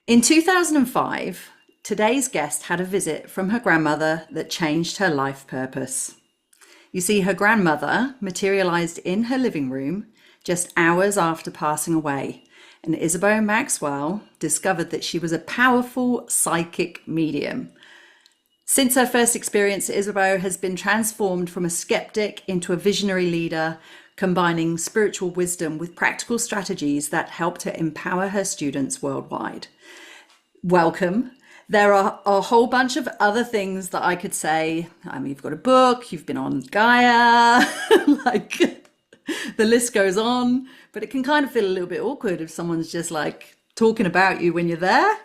In 2005, today's guest had a visit from her grandmother that changed her life purpose. You see, her grandmother materialized in her living room just hours after passing away, and Isabeau Maxwell discovered that she was a powerful psychic medium. Since her first experience, Isabeau has been transformed from a skeptic into a visionary leader, combining spiritual wisdom with practical strategies that help to empower her students worldwide. Welcome. There are a whole bunch of other things that I could say. I mean, you've got a book, you've been on Gaia, like the list goes on, but it can kind of feel a little bit awkward if someone's just like talking about you when you're there.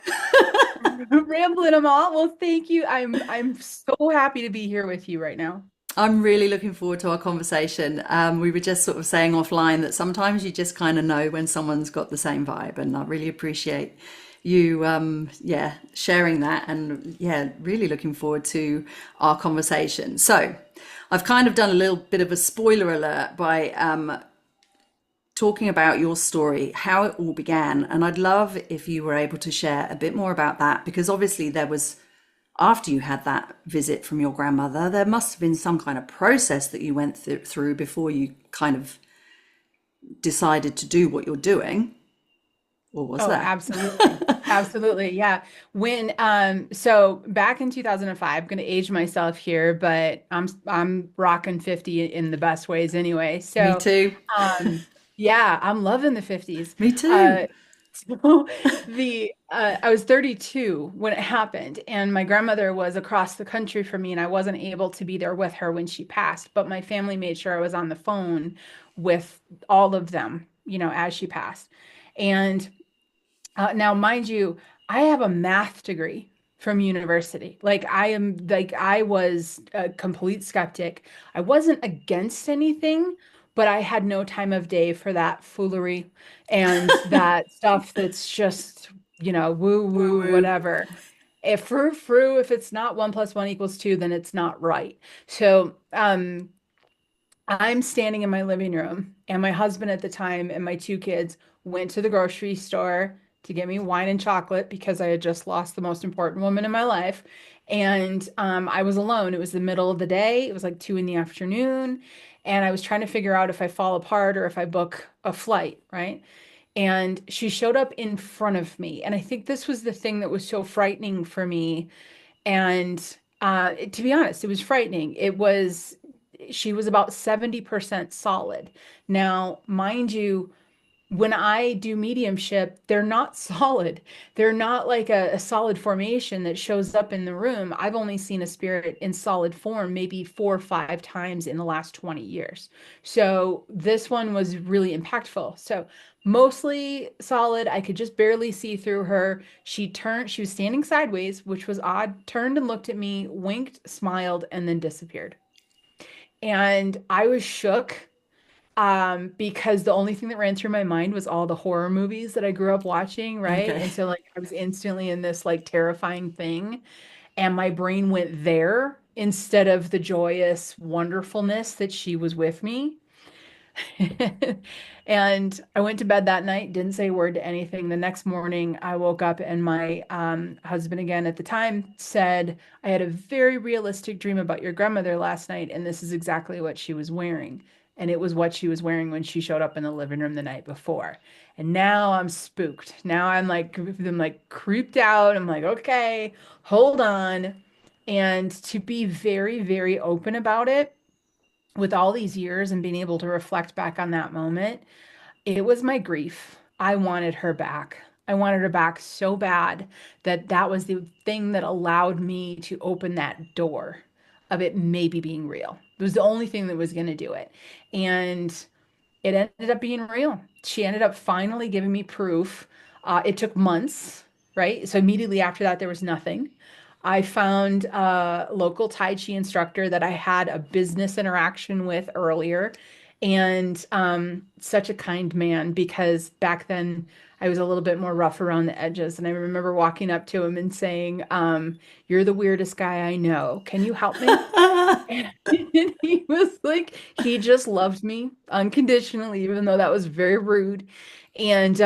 Rambling them all. Well, thank you. I'm so happy to be here with you right now. I'm really looking forward to our conversation. We were just sort of saying offline that sometimes you just kind of know when someone's got the same vibe, and I really appreciate you, yeah, sharing that, and yeah, really looking forward to our conversation. So, I've kind of done a little bit of a spoiler alert by talking about your story, how it all began, and I'd love if you were able to share a bit more about that because obviously there was after you had that visit from your grandmother, there must have been some kind of process that you went through before you kind of decided to do what you're doing. Or was Oh, there? absolutely. Absolutely. Yeah. So back in 2005, I'm going to age myself here, but I'm rocking 50 in the best ways anyway. Me So, too. um, yeah, I'm loving the 50s. Me too. Uh, so I was 32 when it happened, and my grandmother was across the country from me, and I wasn't able to be there with her when she passed, but my family made sure I was on the phone with all of them, as she passed. And now, mind you, I have a math degree from university. I was a complete skeptic. I wasn't against anything, but I had no time of day for that foolery and that stuff that's just, woo Woo woo, woo. whatever. If if it's not 1 + 1 = 2, then it's not right. So, I'm standing in my living room, and my husband at the time and my two kids went to the grocery store to get me wine and chocolate because I had just lost the most important woman in my life. And I was alone. It was the middle of the day. It was like 2 in the afternoon. And I was trying to figure out if I fall apart or if I book a flight, right? And she showed up in front of me. And I think this was the thing that was so frightening for me. And to be honest, it was frightening. She was about 70% solid. Now, mind you, when I do mediumship, they're not solid. They're not like a solid formation that shows up in the room. I've only seen a spirit in solid form maybe 4 or 5 times in the last 20 years. So this one was really impactful. So mostly solid. I could just barely see through her. She was standing sideways, which was odd, turned and looked at me, winked, smiled, and then disappeared. And I was shook because the only thing that ran through my mind was all the horror movies that I grew up watching, right? Okay. And so like I was instantly in this like terrifying thing, and my brain went there instead of the joyous wonderfulness that she was with me. And I went to bed that night, didn't say a word to anything. The next morning, I woke up and my husband, again at the time, said, I had a very realistic dream about your grandmother last night, and this is exactly what she was wearing. And it was what she was wearing when she showed up in the living room the night before. And now I'm spooked. Now I'm like creeped out. I'm like, okay, hold on. And to be very, very open about it, with all these years and being able to reflect back on that moment, it was my grief. I wanted her back. I wanted her back so bad that that was the thing that allowed me to open that door of it maybe being real. It was the only thing that was going to do it. And it ended up being real. She ended up finally giving me proof. It took months, right? So immediately after that, there was nothing. I found a local Tai Chi instructor that I had a business interaction with earlier, and such a kind man because back then I was a little bit more rough around the edges. And I remember walking up to him and saying, You're the weirdest guy I know. Can you help me? And he was like, he just loved me unconditionally, even though that was very rude. And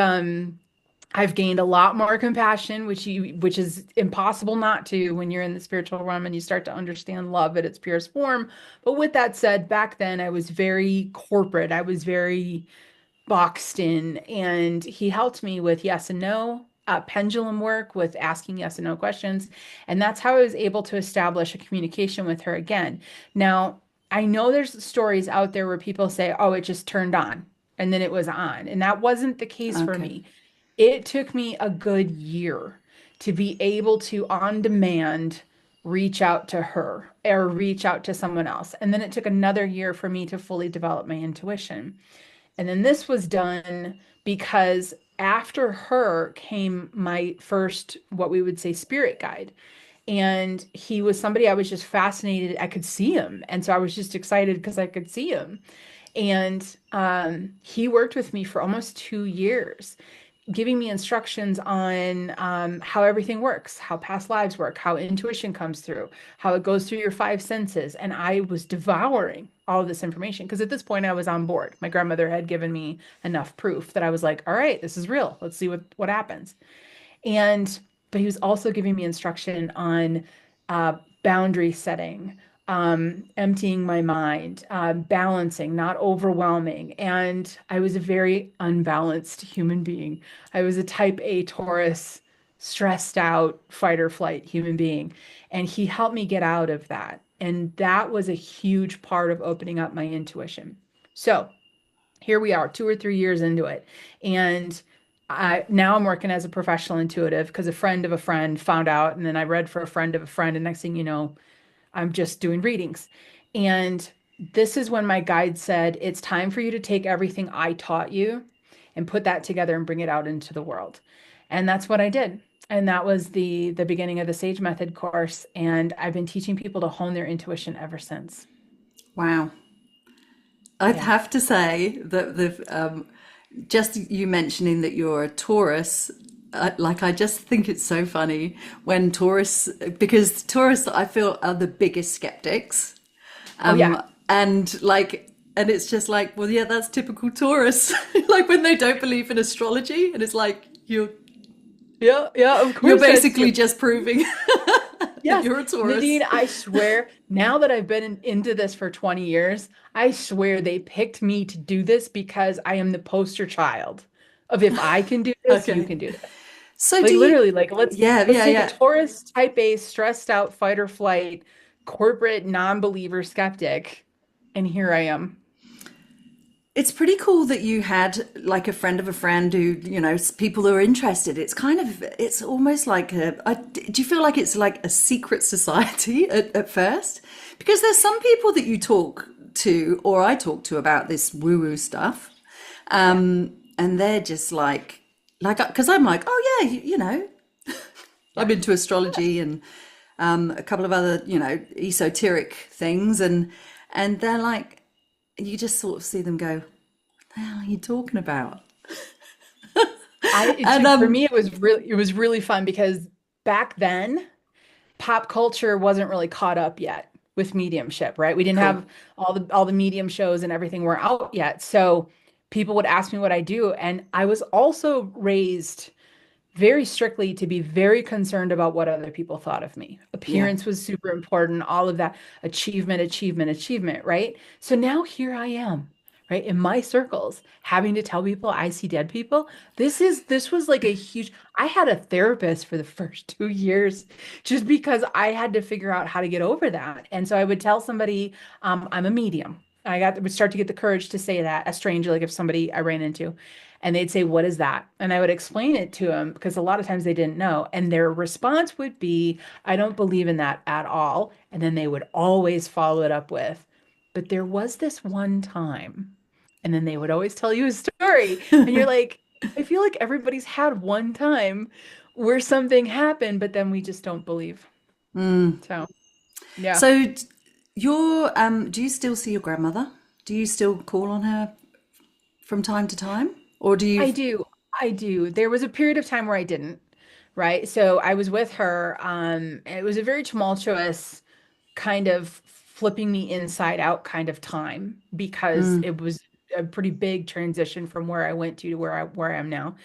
I've gained a lot more compassion, which is impossible not to when you're in the spiritual realm and you start to understand love at its purest form. But with that said, back then I was very corporate. I was very boxed in, and he helped me with yes and no, pendulum work with asking yes and no questions. And that's how I was able to establish a communication with her again. Now, I know there's stories out there where people say, oh, it just turned on and then it was on. And that wasn't the case for Okay. me. It took me a good year to be able to, on demand, reach out to her or reach out to someone else. And then it took another year for me to fully develop my intuition. And then this was done because after her came my first, what we would say, spirit guide. And he was somebody I was just fascinated. I could see him. And so I was just excited because I could see him. And he worked with me for almost 2 years, giving me instructions on how everything works, how past lives work, how intuition comes through, how it goes through your five senses. And I was devouring all of this information because at this point I was on board. My grandmother had given me enough proof that I was like, all right, this is real. Let's see what happens. And but he was also giving me instruction on uh, boundary setting, emptying my mind, balancing, not overwhelming. And I was a very unbalanced human being. I was a type A Taurus, stressed out, fight or flight human being. And he helped me get out of that. And that was a huge part of opening up my intuition. So here we are, 2 or 3 years into it. And now I'm working as a professional intuitive because a friend of a friend found out, and then I read for a friend of a friend, and next thing you know, I'm just doing readings. And this is when my guide said, it's time for you to take everything I taught you and put that together and bring it out into the world. And that's what I did. And that was the beginning of the Sage Method course. And I've been teaching people to hone their intuition ever since. Wow. I'd Yeah. have to say that just you mentioning that you're a Taurus, like I just think it's so funny when Taurus, because Taurus I feel are the biggest skeptics, Oh, yeah. and like, and it's just like, well, yeah, that's typical Taurus. Like when they don't believe in astrology, and it's like Yeah. Yeah. Of you're course, that's basically just proving that yes, you're a Taurus. Nadine, I swear, now that I've been into this for 20 years, I swear they picked me to do this because I am the poster child of if I can do this, you Okay. can do this. So do Like you? literally, like Yeah, let's yeah, take a yeah. Taurus type A, stressed out, fight or flight, corporate non-believer skeptic, and here I am. It's pretty cool that you had like a friend of a friend who, people who are interested. It's kind of, it's almost like do you feel like it's like a secret society at first? Because there's some people that you talk to, or I talk to about this woo-woo stuff, Yeah. and they're just like, because I'm like, oh yeah, I'm Yeah. into astrology and a couple of other, esoteric things, and they're like, you just sort of see them go, the hell are you talking about? And For me it was really fun because back then pop culture wasn't really caught up yet with mediumship, right? We didn't cool. have all the medium shows and everything were out yet. So people would ask me what I do, and I was also raised very strictly to be very concerned about what other people thought of me. Yeah. Appearance was super important, all of that achievement, achievement, achievement, right? So now here I am, right, in my circles, having to tell people I see dead people. This was like a huge, I had a therapist for the first 2 years just because I had to figure out how to get over that. And so I would tell somebody, I'm a medium. Would start to get the courage to say that, a stranger, like if somebody I ran into, and they'd say, what is that? And I would explain it to them because a lot of times they didn't know. And their response would be, I don't believe in that at all. And then they would always follow it up with, but there was this one time. And then they would always tell you a story. And you're like, I feel like everybody's had one time where something happened, but then we just don't believe. So, yeah. So do you still see your grandmother? Do you still call on her from time to time? Or do you? I do. I do. There was a period of time where I didn't, right? So I was with her. It was a very tumultuous kind of flipping me inside out kind of time because it was a pretty big transition from where I went to where I am now.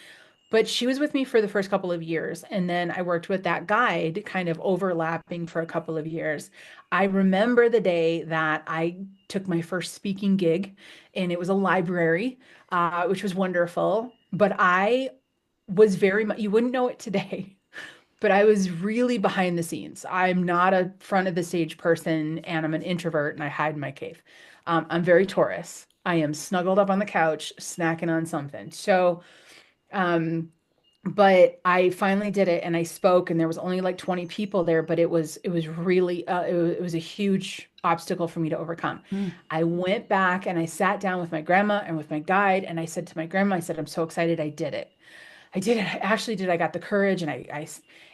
But she was with me for the first couple of years. And then I worked with that guide, kind of overlapping for a couple of years. I remember the day that I took my first speaking gig, and it was a library, which was wonderful. But I was very much, you wouldn't know it today, but I was really behind the scenes. I'm not a front of the stage person, and I'm an introvert and I hide in my cave. I'm very Taurus. I am snuggled up on the couch, snacking on something. Um, but I finally did it and I spoke, and there was only like 20 people there, but it was really it was a huge obstacle for me to overcome. Mm. I went back and I sat down with my grandma and with my guide, and I said to my grandma, I said, I'm so excited I did it. I did it. I actually did. I got the courage, and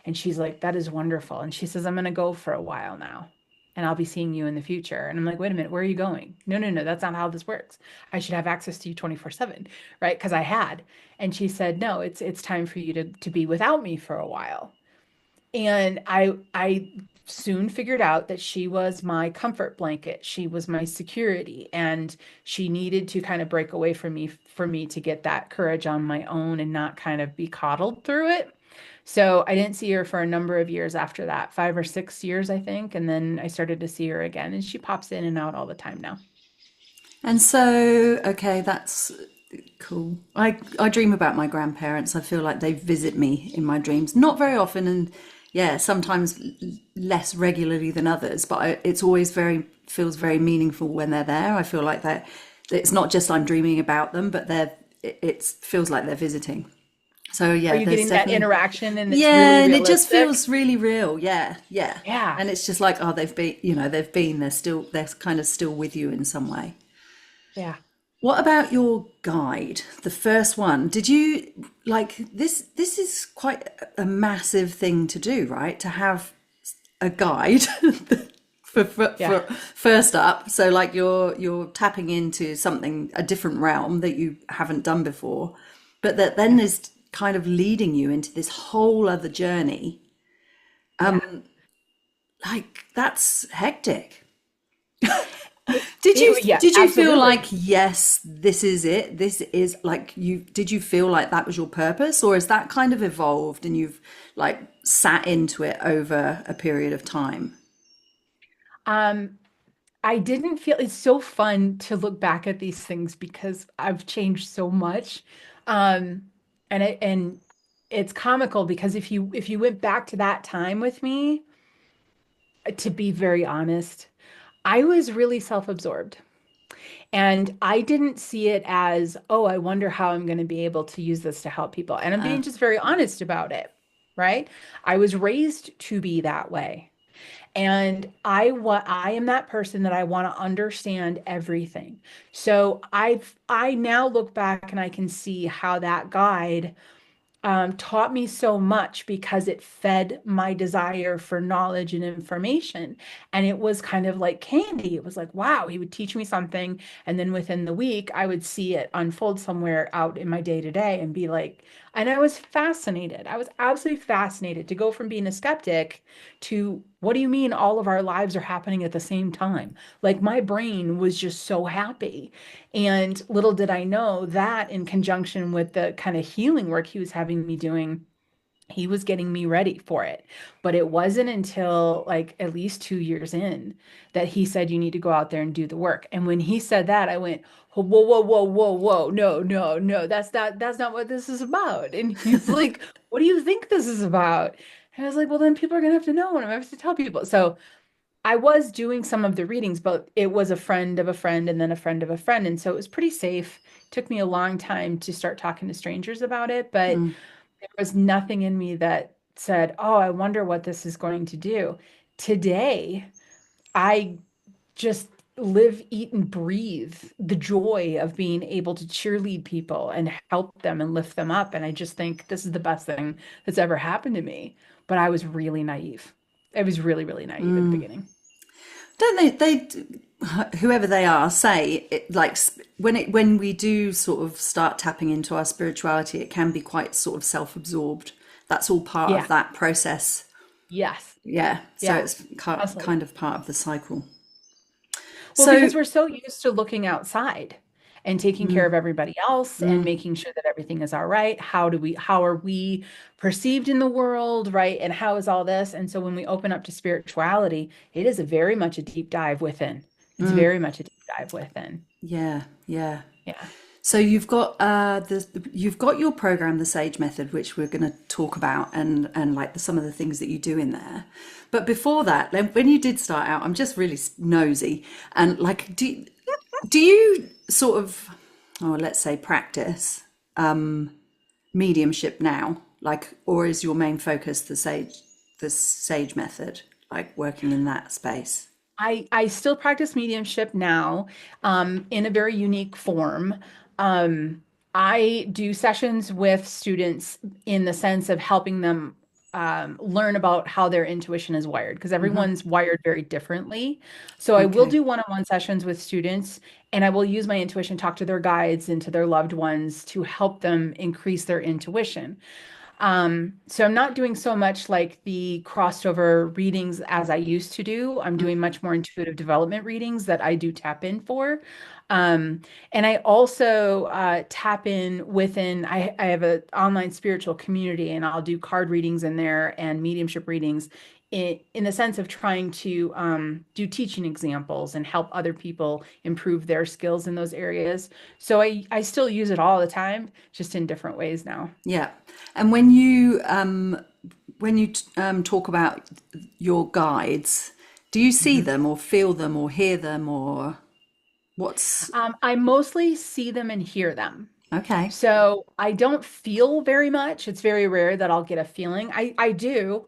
and she's like, that is wonderful. And she says, I'm going to go for a while now, and I'll be seeing you in the future. And I'm like, wait a minute, where are you going? No, no, no, that's not how this works. I should have access to you 24/7, right? Because I had. And she said, no, it's time for you to be without me for a while. And I soon figured out that she was my comfort blanket. She was my security, and she needed to kind of break away from me for me to get that courage on my own and not kind of be coddled through it. So I didn't see her for a number of years after that, 5 or 6 years, I think. And then I started to see her again, and she pops in and out all the time now. And so, okay, that's cool. I dream about my grandparents. I feel like they visit me in my dreams, not very often, and yeah, sometimes less regularly than others. But it's always very feels very meaningful when they're there. I feel like that it's not just I'm dreaming about them, but it feels like they're visiting. So Are yeah, you there's getting that definitely interaction and it's really yeah, and it just realistic? feels really real. Yeah, yeah, Yeah. and it's just like oh, they've been, they've been. They're kind of still with you in some way. Yeah. What about your guide, the first one? Did you like this? This is quite a massive thing to do, right? To have a guide for Yeah. first up. So like you're tapping into something, a different realm that you haven't done before, but that then Yeah. is kind of leading you into this whole other journey. Yeah. Like that's hectic. It, Did you yeah, did you feel like absolutely. yes, this is it? This is like you did you feel like that was your purpose, or is that kind of evolved and you've like sat into it over a period of time? Um, I didn't feel it's so fun to look back at these things because I've changed so much. And it's comical because if you went back to that time with me, to be very honest, I was really self-absorbed. And I didn't see it as, oh, I wonder how I'm going to be able to use this to help people. And I'm being just very honest about it, right? I was raised to be that way. And I am that person that I want to understand everything. So I now look back and I can see how that guide taught me so much because it fed my desire for knowledge and information. And it was kind of like candy. It was like, wow, he would teach me something. And then within the week, I would see it unfold somewhere out in my day to day and be like, and I was fascinated. I was absolutely fascinated to go from being a skeptic to what do you mean all of our lives are happening at the same time? Like my brain was just so happy. And little did I know that in conjunction with the kind of healing work he was having me doing, he was getting me ready for it. But it wasn't until like at least 2 years in that he said, you need to go out there and do the work. And when he said that, I went, whoa, whoa, whoa, whoa, whoa, no, no, no, that's not what this is about. And he's like, what do you think this is about? And I was like, well, then people are gonna have to know and I'm gonna have to tell people. So I was doing some of the readings, but it was a friend of a friend and then a friend of a friend. And so it was pretty safe. Took me a long time to start talking to strangers about it, but there was nothing in me that said, oh, I wonder what this is going to do. Today, I just live, eat, and breathe the joy of being able to cheerlead people and help them and lift them up. And I just think this is the best thing that's ever happened to me. But I was really naive. I was really, really naive at the beginning. Don't whoever they are say it like when we do sort of start tapping into our spirituality, it can be quite sort of self-absorbed. That's all part of Yeah. that process. Yes. Yeah, so Yeah. it's Absolutely. kind of part of the cycle. Well, So because we're so used to looking outside. and taking care of Mm, everybody else and mm, making sure that everything is all right. How are we perceived in the world, right? And how is all this? And so when we open up to spirituality, it is a very much a deep dive within. It's mm. very much a deep dive within. Yeah, yeah. Yeah. So you've got your program, the Sage Method, which we're going to talk about, and like some of the things that you do in there. But before that, when you did start out, I'm just really nosy, and like, do you sort of, or let's say, practice mediumship now, like, or is your main focus the Sage Method, like working in that space? I still practice mediumship now, in a very unique form. Um, I do sessions with students in the sense of helping them learn about how their intuition is wired, because everyone's wired very differently. So I will Okay. do one-on-one sessions with students, and I will use my intuition, talk to their guides and to their loved ones to help them increase their intuition. So I'm not doing so much like the crossed over readings as I used to do. I'm doing much more intuitive development readings that I do tap in for. Um, and I also tap in within, I have an online spiritual community, and I'll do card readings in there and mediumship readings in the sense of trying to do teaching examples and help other people improve their skills in those areas. So I still use it all the time, just in different ways now. Yeah. And when you talk about your guides, do you see Mhm. them or feel them or hear them or what's I mostly see them and hear them. okay? So I don't feel very much. It's very rare that I'll get a feeling. I do,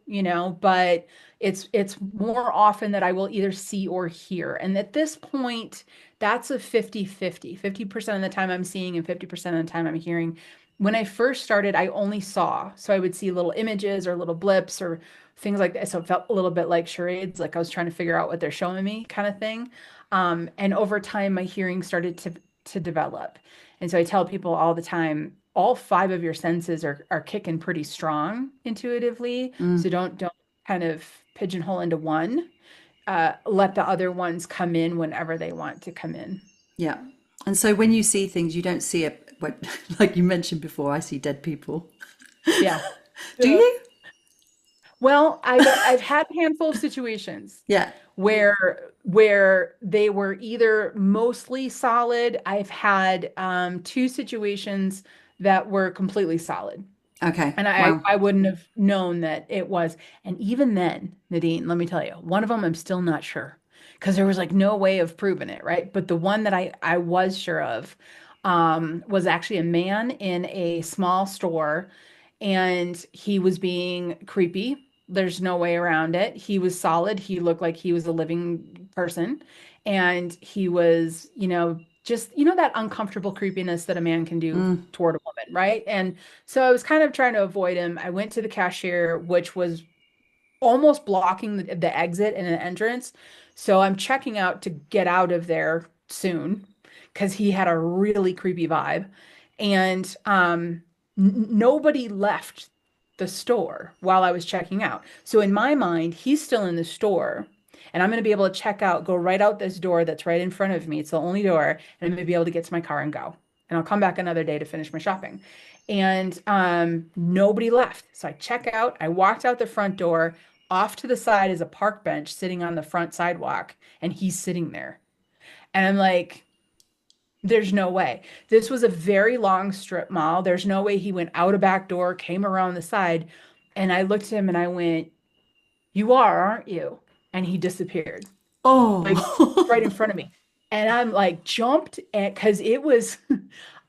but it's more often that I will either see or hear. And at this point, that's a 50-50. 50% of the time I'm seeing and 50% of the time I'm hearing. When I first started, I only saw. So I would see little images or little blips or things like that. So it felt a little bit like charades, like I was trying to figure out what they're showing me kind of thing. And over time, my hearing started to develop. And so I tell people all the time, all five of your senses are kicking pretty strong intuitively. So don't kind of pigeonhole into one. Let the other ones come in whenever they want to come in. Yeah. And so when you see things, you don't see it, but like you mentioned before, I see dead people. Yeah. Do Yeah. you? Well, I've had a handful of situations Yeah. where they were either mostly solid. I've had two situations that were completely solid. Okay. And I, Wow. I wouldn't have known that it was. And even then, Nadine, let me tell you, one of them I'm still not sure because there was like no way of proving it, right? But the one that I was sure of was actually a man in a small store, and he was being creepy. There's no way around it. He was solid. He looked like he was a living person. And he was, just, that uncomfortable creepiness that a man can do toward a woman, right? And so I was kind of trying to avoid him. I went to the cashier, which was almost blocking the exit and an entrance. So I'm checking out to get out of there soon because he had a really creepy vibe. And nobody left the store while I was checking out. So in my mind, he's still in the store. And I'm going to be able to check out, go right out this door that's right in front of me. It's the only door. And I'm going to be able to get to my car and go. And I'll come back another day to finish my shopping. And nobody left. So I check out. I walked out the front door. Off to the side is a park bench sitting on the front sidewalk, and he's sitting there. And I'm like, there's no way. This was a very long strip mall. There's no way he went out a back door, came around the side. And I looked at him and I went, "You are, aren't you?" And he disappeared, like right in Oh. front of me. And I'm like jumped at because it was,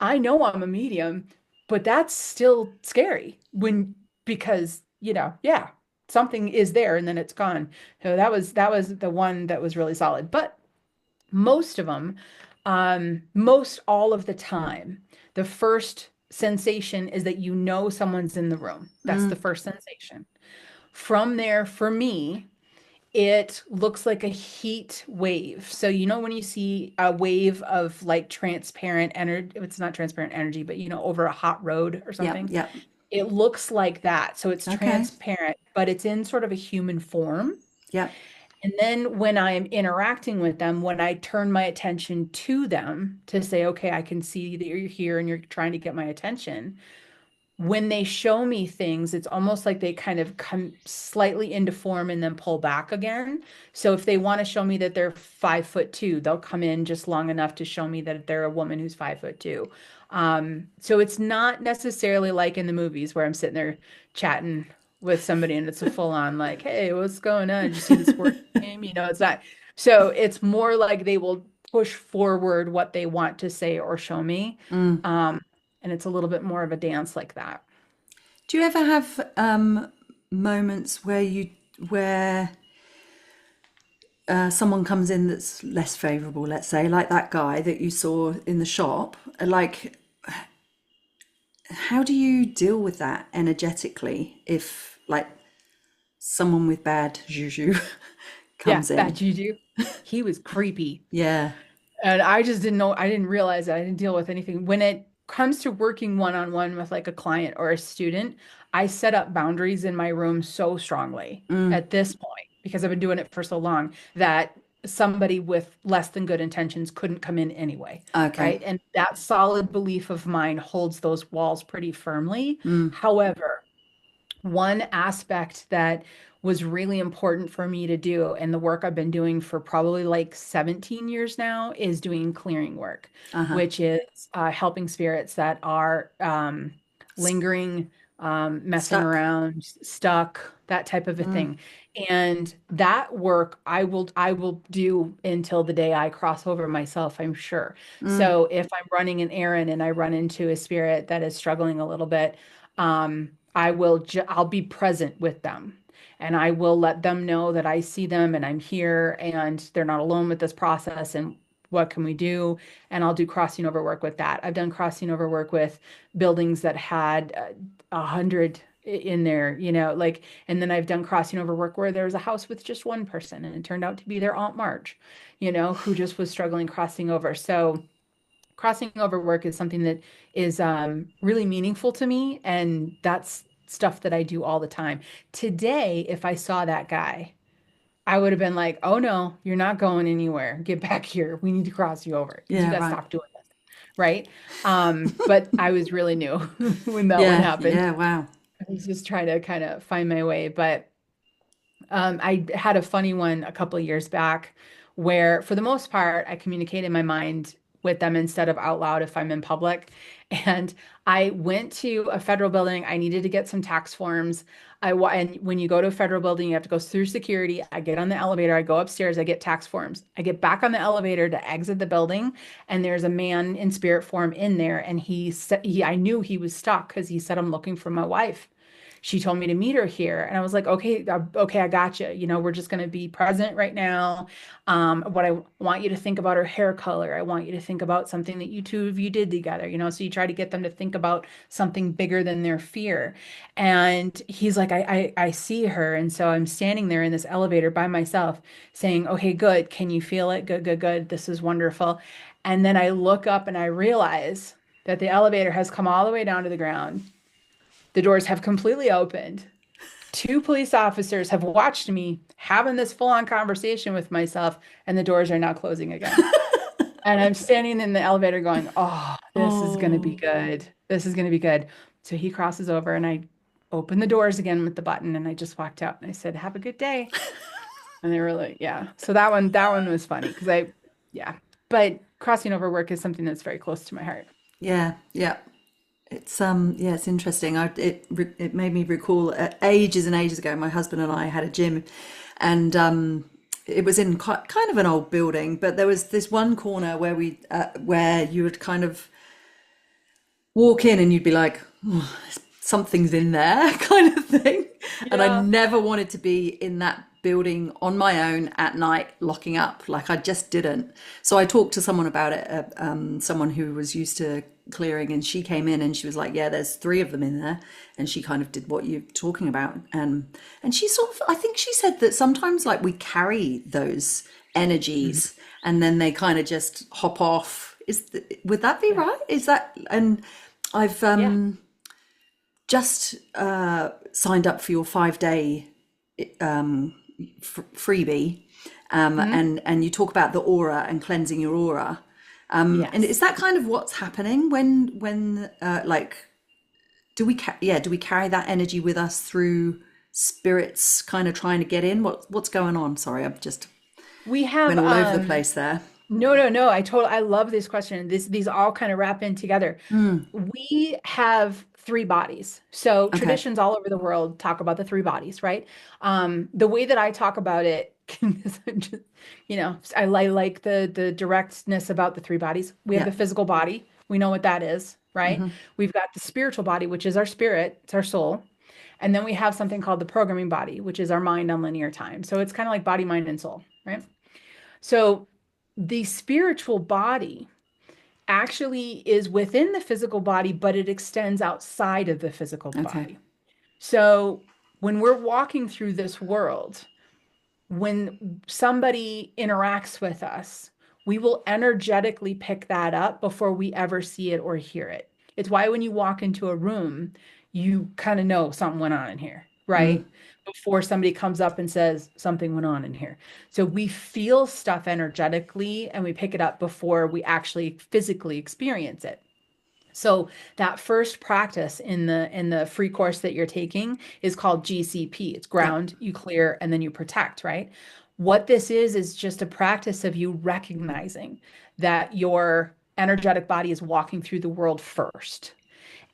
I know I'm a medium, but that's still scary because, yeah, something is there and then it's gone. So that was the one that was really solid. But most of them, most all of the time, the first sensation is that someone's in the room. That's the first sensation. From there, for me, it looks like a heat wave. So, when you see a wave of like transparent energy, it's not transparent energy, but over a hot road or Yep. something, Yep. it looks like that. So it's Okay. transparent, but it's in sort of a human form. Yep. And then when I'm interacting with them, when I turn my attention to them to say, okay, I can see that you're here and you're trying to get my attention, when they show me things, it's almost like they kind of come slightly into form and then pull back again. So if they want to show me that they're 5'2", they'll come in just long enough to show me that they're a woman who's 5'2". So it's not necessarily like in the movies where I'm sitting there chatting with somebody and it's a full on like, hey, what's going on? Did you see the sports game? It's not. So it's more like they will push forward what they want to say or show me. Mm. Um, and it's a little bit more of a dance like that. Do you ever have moments where someone comes in that's less favourable, let's say, like that guy that you saw in the shop? Like, how do you deal with that energetically if, like, someone with bad juju Yeah, comes in? bad juju. He was creepy. Yeah. And I just didn't know, I didn't realize that I didn't deal with anything. When it comes to working one-on-one with like a client or a student, I set up boundaries in my room so strongly Mm. at this point because I've been doing it for so long that somebody with less than good intentions couldn't come in anyway, Okay. right? And that solid belief of mine holds those walls pretty firmly. Mm. However, one aspect that was really important for me to do, and the work I've been doing for probably like 17 years now, is doing clearing work, Uh-huh. which is helping spirits that are lingering, messing Stuck. around, stuck, that type of a Mm. thing. And that work I will do until the day I cross over myself, I'm sure. Mm. So if I'm running an errand and I run into a spirit that is struggling a little bit, I'll be present with them and I will let them know that I see them and I'm here and they're not alone with this process and what can we do? And I'll do crossing over work with that. I've done crossing over work with buildings that had 100 in there, like, and then I've done crossing over work where there was a house with just one person and it turned out to be their Aunt Marge, who just was struggling crossing over. So crossing over work is something that is really meaningful to me. And that's stuff that I do all the time. Today, if I saw that guy, I would have been like, oh no, you're not going anywhere. Get back here. We need to cross you over because you Yeah, got to right. stop doing this. Right. But I was really new when that one Yeah, happened. yeah, wow. I was just trying to kind of find my way. But I had a funny one a couple of years back where, for the most part, I communicate in my mind with them instead of out loud if I'm in public. And I went to a federal building. I needed to get some tax forms. And when you go to a federal building, you have to go through security. I get on the elevator, I go upstairs, I get tax forms. I get back on the elevator to exit the building, and there's a man in spirit form in there. And he said, I knew he was stuck because he said, I'm looking for my wife. She told me to meet her here. And I was like, okay, okay, I got you. We're just going to be present right now. What I want you to think about her hair color. I want you to think about something that you two of you did together, so you try to get them to think about something bigger than their fear. And he's like, I see her. And so I'm standing there in this elevator by myself saying, okay, good. Can you feel it? Good, good, good. This is wonderful. And then I look up and I realize that the elevator has come all the way down to the ground. The doors have completely opened. Two police officers have watched me having this full-on conversation with myself, and the doors are now closing again. And I'm standing in the elevator going, oh, this is going to be Oh, good. This is going to be good. So he crosses over and I open the doors again with the button and I just walked out and I said, have a good day. And they were like, yeah. So that one was funny because yeah. But crossing over work is something that's very close to my heart. yeah, yeah. Yeah, it's interesting. It made me recall ages and ages ago. My husband and I had a gym, and it was in kind of an old building, but there was this one corner where you would kind of walk in and you'd be like, "Oh, something's in there," kind of thing. And I Yeah. never wanted to be in that building on my own at night, locking up. Like I just didn't. So I talked to someone about it, someone who was used to clearing, and she came in and she was like, "Yeah, there's three of them in there," and she kind of did what you're talking about. And she sort of, I think she said that sometimes like we carry those Mhm. energies and then they kind of just hop off. Would that be Yeah. right? Is that and I've Yeah. just signed up for your 5 day freebie, Mhm. and you talk about the aura and cleansing your aura. And is Yes. that kind of what's happening when like do we carry that energy with us through spirits kind of trying to get in? What's going on? Sorry, I've just We have went all over the place there. no, no, no. I love this question. These all kind of wrap in together. We have three bodies. So Okay. traditions all over the world talk about the three bodies, right? The way that I talk about it, just, I like the directness about the three bodies. We have Yeah. the physical body. We know what that is, right? We've got the spiritual body, which is our spirit, it's our soul. And then we have something called the programming body, which is our mind on linear time. So it's kind of like body, mind, and soul, right? So the spiritual body actually is within the physical body, but it extends outside of the physical Okay. body. So when we're walking through this world, when somebody interacts with us, we will energetically pick that up before we ever see it or hear it. It's why when you walk into a room, you kind of know something went on in here, right? Before somebody comes up and says something went on in here. So we feel stuff energetically and we pick it up before we actually physically experience it. So that first practice in the free course that you're taking is called GCP. It's Yeah. ground, you clear, and then you protect, right? What this is just a practice of you recognizing that your energetic body is walking through the world first.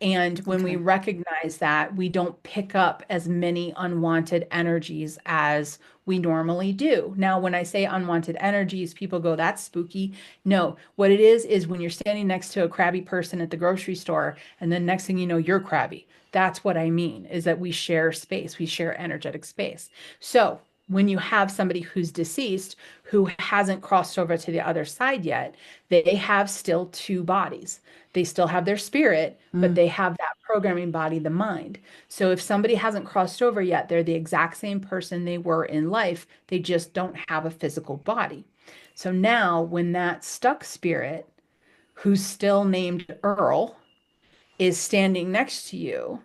And when we Okay. recognize that, we don't pick up as many unwanted energies as we normally do. Now, when I say unwanted energies, people go, that's spooky. No, what it is when you're standing next to a crabby person at the grocery store, and then next thing you know, you're crabby. That's what I mean, is that we share space, we share energetic space. So, when you have somebody who's deceased who hasn't crossed over to the other side yet, they have still two bodies. They still have their spirit, but they have that programming body, the mind. So if somebody hasn't crossed over yet, they're the exact same person they were in life. They just don't have a physical body. So now, when that stuck spirit, who's still named Earl, is standing next to you,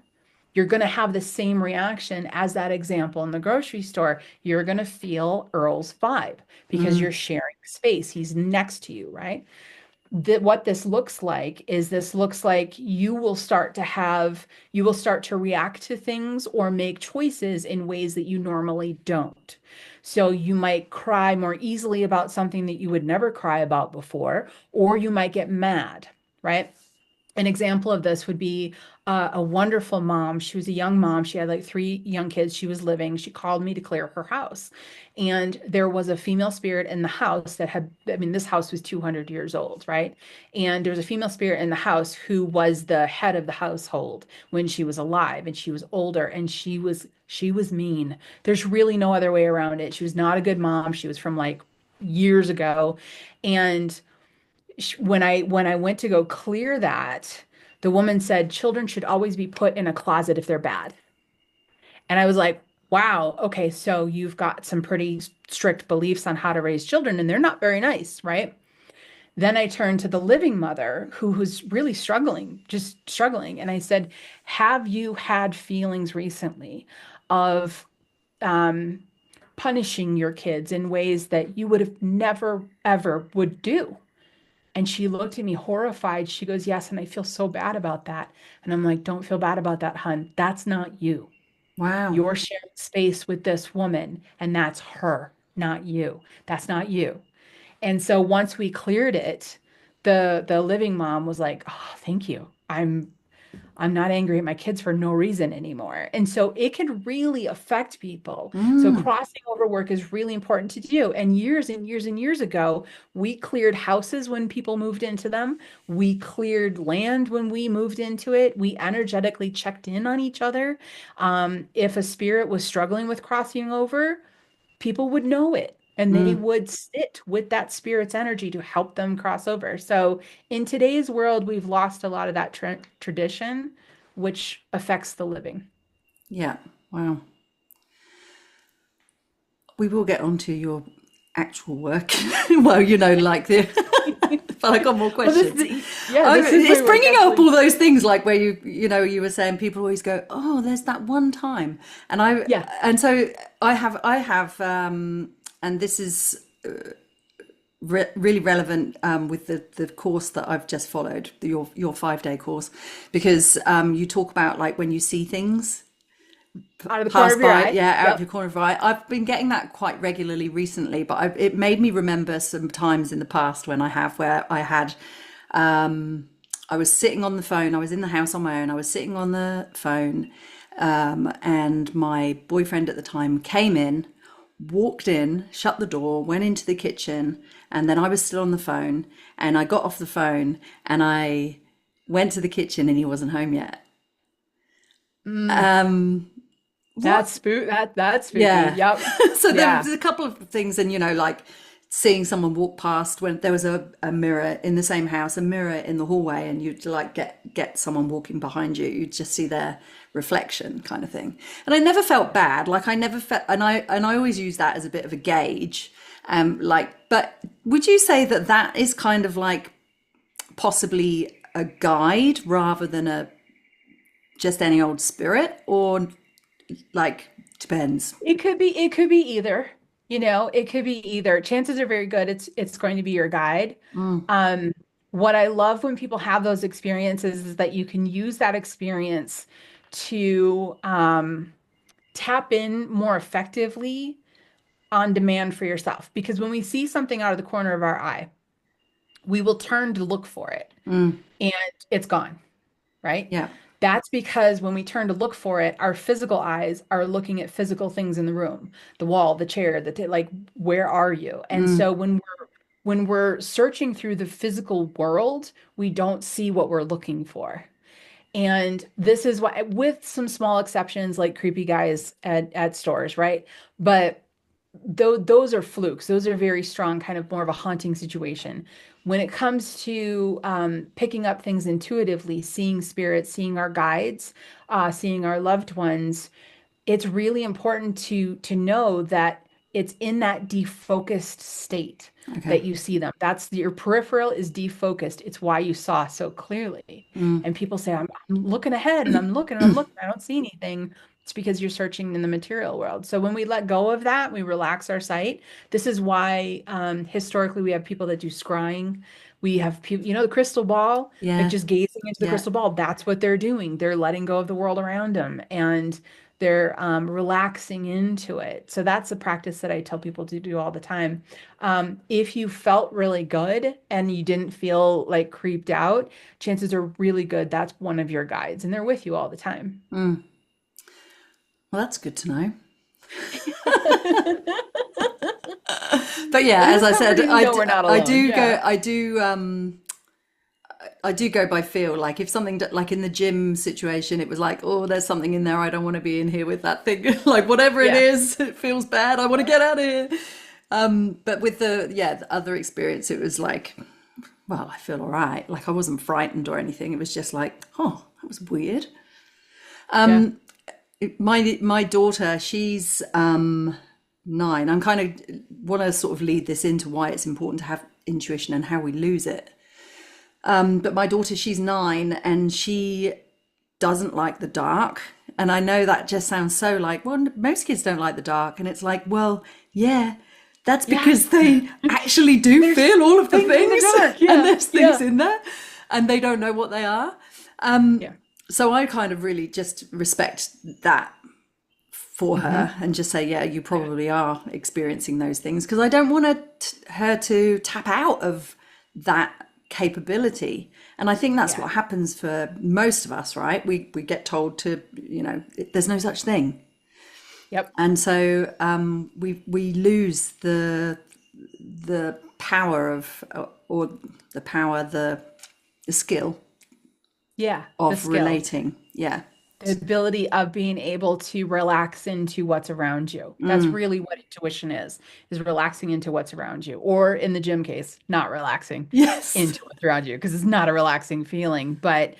you're going to have the same reaction as that example in the grocery store. You're going to feel Earl's vibe because you're sharing space. He's next to you, right? That what this looks like is this looks like you will start to react to things or make choices in ways that you normally don't. So you might cry more easily about something that you would never cry about before, or you might get mad, right? An example of this would be a wonderful mom. She was a young mom. She had like three young kids. She was living. She called me to clear her house. And there was a female spirit in the house that had, I mean, this house was 200 years old, right? And there was a female spirit in the house who was the head of the household when she was alive, and she was older, and she was mean. There's really no other way around it. She was not a good mom. She was from like years ago. And when I went to go clear that, the woman said children should always be put in a closet if they're bad. And I was like, wow, okay, so you've got some pretty strict beliefs on how to raise children, and they're not very nice, right? Then I turned to the living mother who's really struggling, just struggling. And I said, have you had feelings recently of um, punishing your kids in ways that you would have never, ever would do? And she looked at me horrified. She goes, yes, and I feel so bad about that. And I'm like, don't feel bad about that, hun. That's not you. Wow. You're sharing space with this woman, and that's her, not you. That's not you. And so once we cleared it, the living mom was like, oh, thank you. I'm not angry at my kids for no reason anymore. And so it can really affect people. So crossing over work is really important to do. And years and years ago, we cleared houses when people moved into them. We cleared land when we moved into it. We energetically checked in on each other. If a spirit was struggling with crossing over, people would know it and they would sit with that spirit's energy to help them cross over. So in today's world, we've lost a lot of that tradition, which affects the living. Yeah. Wow. We will get on to your actual work. Well, like the but I got more Well, questions. this is It's where it bringing gets up really, all those things like where you were saying people always go, oh, there's that one time, and yeah. so and this is really relevant with the course that I've just followed, your 5 day course, because you talk about like when you see things Out of the corner pass of your by, eye. yeah, out of Yep. your corner of your eye. I've been getting that quite regularly recently, but it made me remember some times in the past when where I had, I was sitting on the phone. I was in the house on my own. I was sitting on the phone, and my boyfriend at the time came in, walked in, shut the door, went into the kitchen, and then I was still on the phone. And I got off the phone and I went to the kitchen and he wasn't home yet. Mm, Um, what? that's spooky. Yeah. Yep. So there Yeah. was a couple of things, and like seeing someone walk past when there was a mirror in the same house, a mirror in the hallway, and you'd like get someone walking behind you, you'd just see their reflection kind of thing. And I never felt bad. Like I never felt, and I always use that as a bit of a gauge. But would you say that that is kind of like possibly a guide rather than a just any old spirit, or like depends? It could be either. It could be either. Chances are very good it's going to be your guide. Mm, Um, what I love when people have those experiences is that you can use that experience to tap in more effectively on demand for yourself. Because when we see something out of the corner of our eye, we will turn to look for it mm, and it's gone, right? yeah. That's because when we turn to look for it, our physical eyes are looking at physical things in the room, the wall, the chair, like where are you? And Mm, so when we're searching through the physical world, we don't see what we're looking for. And this is why, with some small exceptions like creepy guys at stores, right? But those are flukes. Those are very strong, kind of more of a haunting situation. When it comes to picking up things intuitively, seeing spirits, seeing our guides, seeing our loved ones, it's really important to know that it's in that defocused state okay. that you see them. That's your peripheral is defocused. It's why you saw so clearly. Mm, And people say, I'm looking ahead and I'm looking and I'm looking. I don't see anything. It's because you're searching in the material world. So when we let go of that, we relax our sight. This is why historically we have people that do scrying. We have people, the crystal ball, like yeah. just gazing into the Yeah. crystal ball. That's what they're doing. They're letting go of the world around them. And they're relaxing into it. So that's a practice that I tell people to do all the time. If you felt really good and you didn't feel like creeped out, chances are really good that's one of your guides and they're with you all the time. Mm. Well, that's good to know. But yeah, And as it's I said, comforting to know we're not I alone. do Yeah. go, I do go by feel. Like if something like in the gym situation, it was like, oh, there's something in there. I don't want to be in here with that thing. Like whatever it Yeah. is, it feels bad. I want to get out of here. But with the other experience, it was like, well, I feel all right. Like I wasn't frightened or anything. It was just like, oh, that was weird. Yeah. My daughter, she's 9. I'm kind of want to sort of lead this into why it's important to have intuition and how we lose it. But my daughter, she's 9 and she doesn't like the dark. And I know that just sounds so like, well, most kids don't like the dark. And it's like, well, yeah, that's Yeah. because they actually do There's feel all of the things in the things dark. and Yeah. there's things Yeah. in there and they don't know what they are. Yeah. So I kind of really just respect that for Hmm. her and just say, yeah, you Yeah. probably are experiencing those things because I don't want her to tap out of that capability. And I think that's Yeah. what happens for most of us, right? We get told to, there's no such thing. Yep. And so we lose the power of or the power the skill Yeah. The of skill. relating. Yeah. The ability of being able to relax into what's around you. That's Mm. really what intuition is relaxing into what's around you. Or in the gym case, not relaxing Yes. into what's around you because it's not a relaxing feeling. But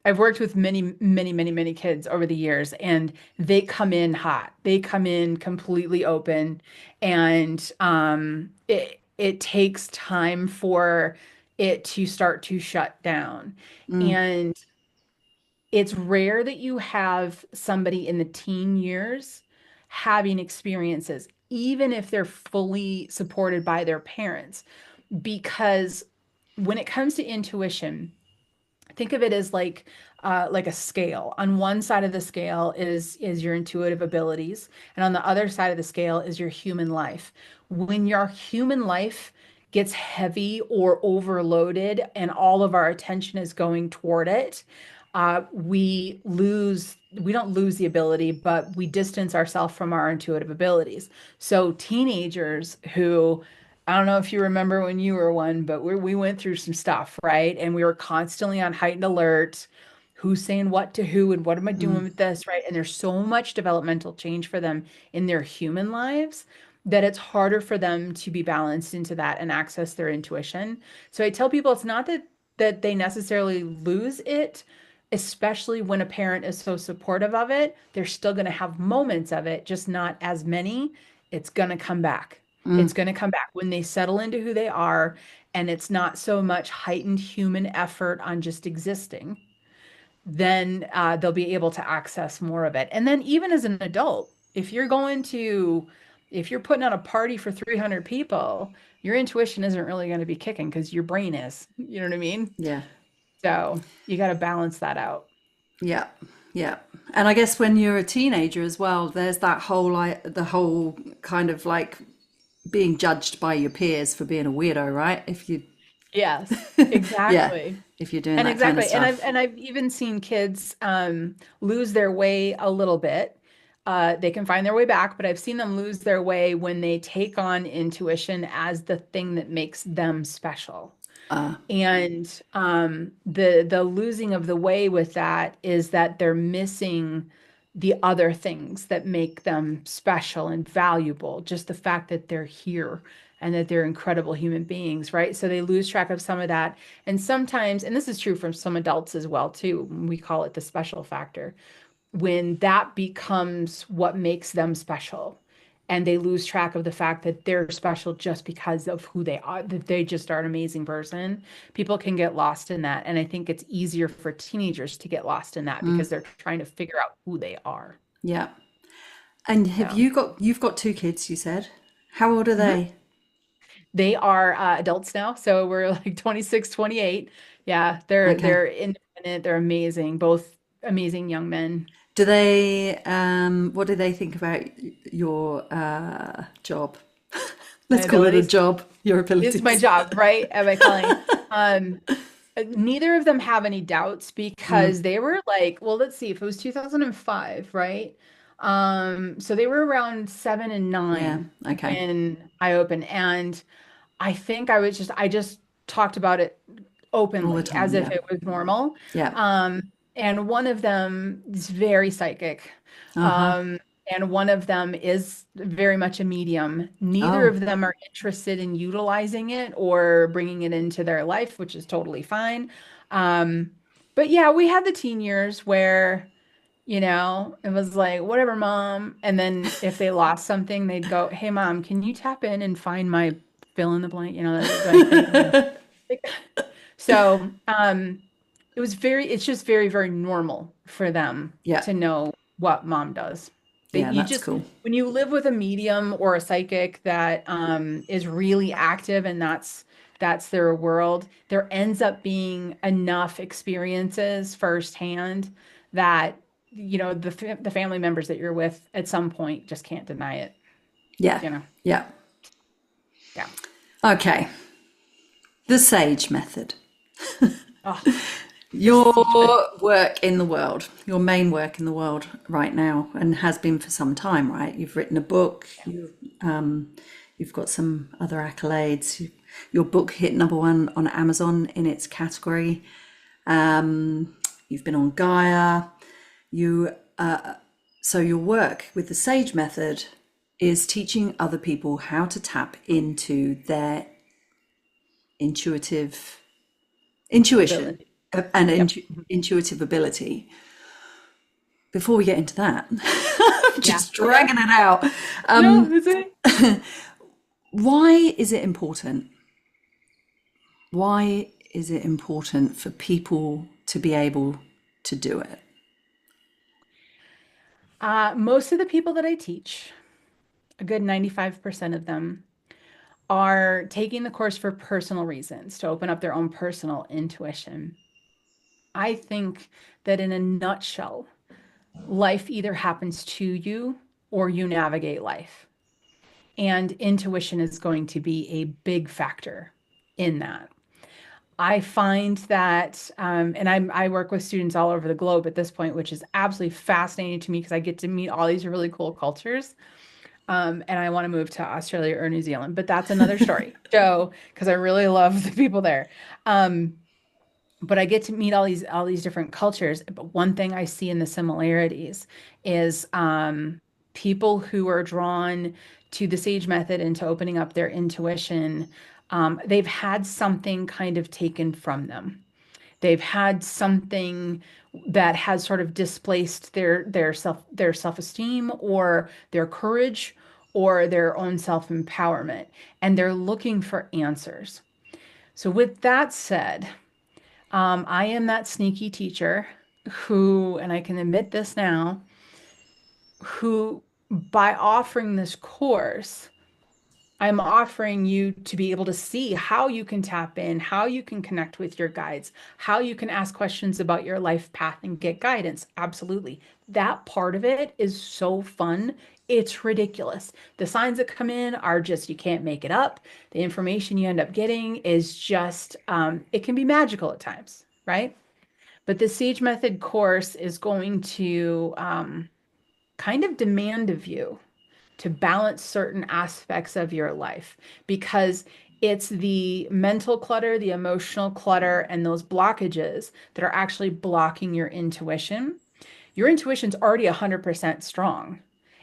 I've worked with many, many, many, many kids over the years, and they come in hot. They come in completely open, and it takes time for it to start to shut down. Mm, And it's rare that you have somebody in the teen years having experiences, even if they're fully supported by their parents, because when it comes to intuition, think of it as like a scale. On one side of the scale is your intuitive abilities, and on the other side of the scale is your human life. When your human life gets heavy or overloaded and all of our attention is going toward it, we don't lose the ability, but we distance ourselves from our intuitive abilities. So teenagers who, I don't know if you remember when you were one, but we went through some stuff, right? And we were constantly on heightened alert. Who's saying what to who and what am I doing mm, with this, right? And there's so much developmental change for them in their human lives that it's harder for them to be balanced into that and access their intuition. So I tell people it's not that they necessarily lose it, especially when a parent is so supportive of it. They're still going to have moments of it, just not as many. It's going to come back. mm, It's going to come back when they settle into who they are, and it's not so much heightened human effort on just existing. Then they'll be able to access more of it. And then, even as an adult, if you're putting on a party for 300 people, your intuition isn't really going to be kicking because your brain is. You know what I mean? yeah. So you got to balance that out. Yeah, yeah. And I guess when you're a teenager as well, there's that whole like the whole kind of like being judged by your peers for being a weirdo, right? If you, Yes, yeah, exactly. if you're doing And that kind of exactly. And I've stuff. and I've even seen kids lose their way a little bit. They can find their way back, but I've seen them lose their way when they take on intuition as the thing that makes them special. Uh, And the losing of the way with that is that they're missing the other things that make them special and valuable. Just the fact that they're here and that they're incredible human beings, right? So they lose track of some of that. And sometimes, and this is true for some adults as well, too, we call it the special factor when that becomes what makes them special and they lose track of the fact that they're special just because of who they are, that they just are an amazing person. People can get lost in that. And I think it's easier for teenagers to get lost in that mm, because they're trying to figure out who they are. yeah. And have So, you've got two kids, you said? How old are mhm. they? They are adults now. So we're like 26, 28. Yeah, Okay. they're independent. They're amazing, both amazing young men. Do they, what do they think about your job? My Let's call it a abilities. job, your It's my abilities. job, right? Am I calling? Um, Neither of them have any doubts Mm, because they were like, well, let's see, if it was 2005, right? So they were around 7 and 9 yeah, okay. when I opened, and I just talked about it All the openly as time, if yeah. it was normal. Yeah. And one of them is very psychic. Uh-huh. Um, and one of them is very much a medium. Neither Oh, of them are interested in utilizing it or bringing it into their life, which is totally fine. Um, but yeah, we had the teen years where, it was like, whatever, mom. And then if they lost something, they'd go, hey, mom, can you tap in and find my fill in the blank, that thing. So, it's just very, very normal for them yeah. to know what mom does. Yeah, You that's just, cool. when you live with a medium or a psychic that is really active and that's their world, there ends up being enough experiences firsthand that, the family members that you're with at some point just can't deny it, Yeah. you know? Yeah. Yeah. Okay. The Sage Method. Oh, the Your siege method. work in the world, your main work in the world right now, and has been for some time, right? You've written a book, you've got some other accolades. Your book hit number one on Amazon in its category. You've been on Gaia. You so your work with the Sage Method is teaching other people how to tap into their intuitive intuition Ability. and Yep. intuitive ability. Before we get into that, I'm Yeah. just Okay. dragging it out. No, is it? Why is it important? Why is it important for people to be able to do it? Most of the people that I teach, a good 95% of them, are taking the course for personal reasons to open up their own personal intuition. I think that in a nutshell, life either happens to you or you navigate life. And intuition is going to be a big factor in that. I find that, and I work with students all over the globe at this point, which is absolutely fascinating to me because I get to meet all these really cool cultures. And I want to move to Australia or New Zealand, but that's another story. So, because I really love the people there. Um, but I get to meet all these different cultures. But one thing I see in the similarities is people who are drawn to the Sage method and to opening up their intuition. They've had something kind of taken from them. They've had something that has sort of displaced their self-esteem or their courage or their own self-empowerment, and they're looking for answers. So with that said, I am that sneaky teacher who, and I can admit this now, who by offering this course, I'm offering you to be able to see how you can tap in, how you can connect with your guides, how you can ask questions about your life path and get guidance. Absolutely. That part of it is so fun. It's ridiculous. The signs that come in are just, you can't make it up. The information you end up getting is just, it can be magical at times, right? But the Sage Method course is going to kind of demand of you to balance certain aspects of your life because it's the mental clutter, the emotional clutter, and those blockages that are actually blocking your intuition. Your intuition's already 100% strong.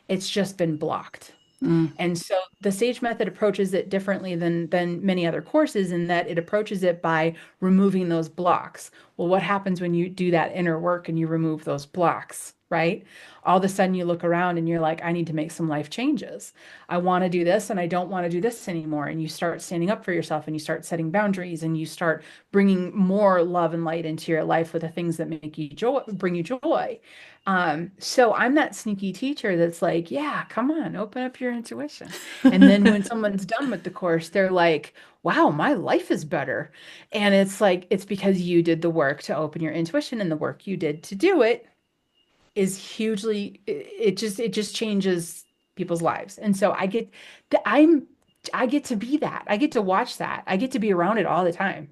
It's just been blocked. And so the Sage method approaches it differently than many other courses in that it approaches it by removing those blocks. Well, what happens when you do that inner work and you remove those blocks, right? All of a sudden you look around and you're like, I need to make some life changes. I want to do this and I don't want to do this anymore. And you start standing up for yourself and you start setting boundaries and you start bringing more love and light into your life with the things that make you joy, bring you joy. So I'm that sneaky teacher that's like, yeah, come on, open up your intuition. And then when someone's done with the course, they're like, wow, my life is better. And it's like, it's because you did the work to open your intuition and the work you did to do it is hugely, it just changes people's lives. And so I get to be that. I get to watch that. I get to be around it all the time.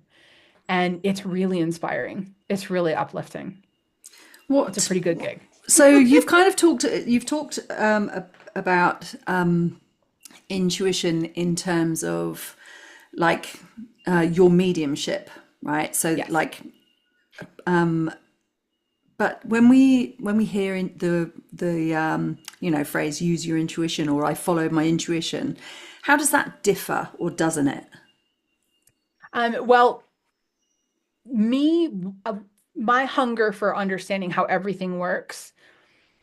And it's really inspiring. It's really uplifting. It's a What? pretty good gig. So you've kind of talked. You've talked about intuition in terms of like your mediumship, right? So Yes. like, but when we hear in the phrase "use your intuition" or "I followed my intuition," how does that differ, or doesn't it? Well, me, uh, my hunger for understanding how everything works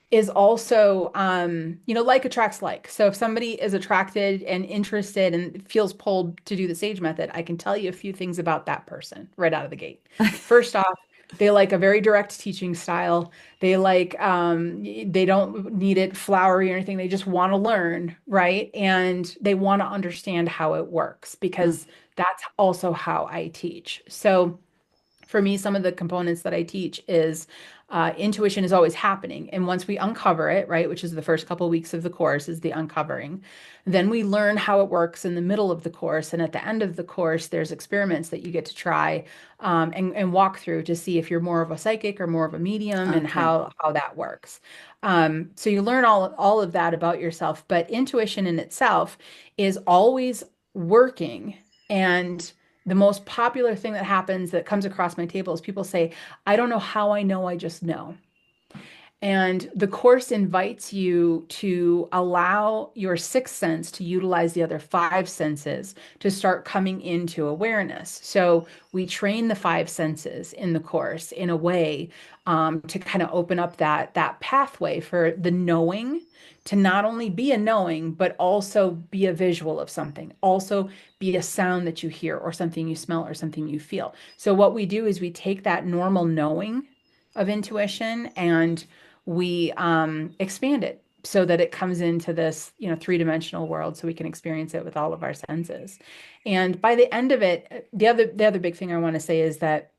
is also, like attracts like. So if somebody is attracted and interested and feels pulled to do the Sage method, I can tell you a few things about that person right out of the gate. First off, they like a very direct teaching style. They don't need it flowery or anything. They just want to learn, right? And they want to understand how it works because that's also how I teach. So for me, some of the components that I teach is intuition is always happening. And once we uncover it, right, which is the first couple of weeks of the course, is the uncovering, then we learn how it works in the middle of the course. And at the end of the course, there's experiments that you get to try and walk through to see if you're more of a psychic or more of a medium and Okay. how that works. So you learn all of that about yourself. But intuition in itself is always working. And the most popular thing that happens that comes across my table is people say, I don't know how I know, I just know. And the course invites you to allow your sixth sense to utilize the other five senses to start coming into awareness. So we train the five senses in the course in a way to kind of open up that pathway for the knowing to not only be a knowing, but also be a visual of something, also be a sound that you hear or something you smell or something you feel. So what we do is we take that normal knowing of intuition and we expand it so that it comes into this, three-dimensional world so we can experience it with all of our senses. And by the end of it, the other big thing I want to say is that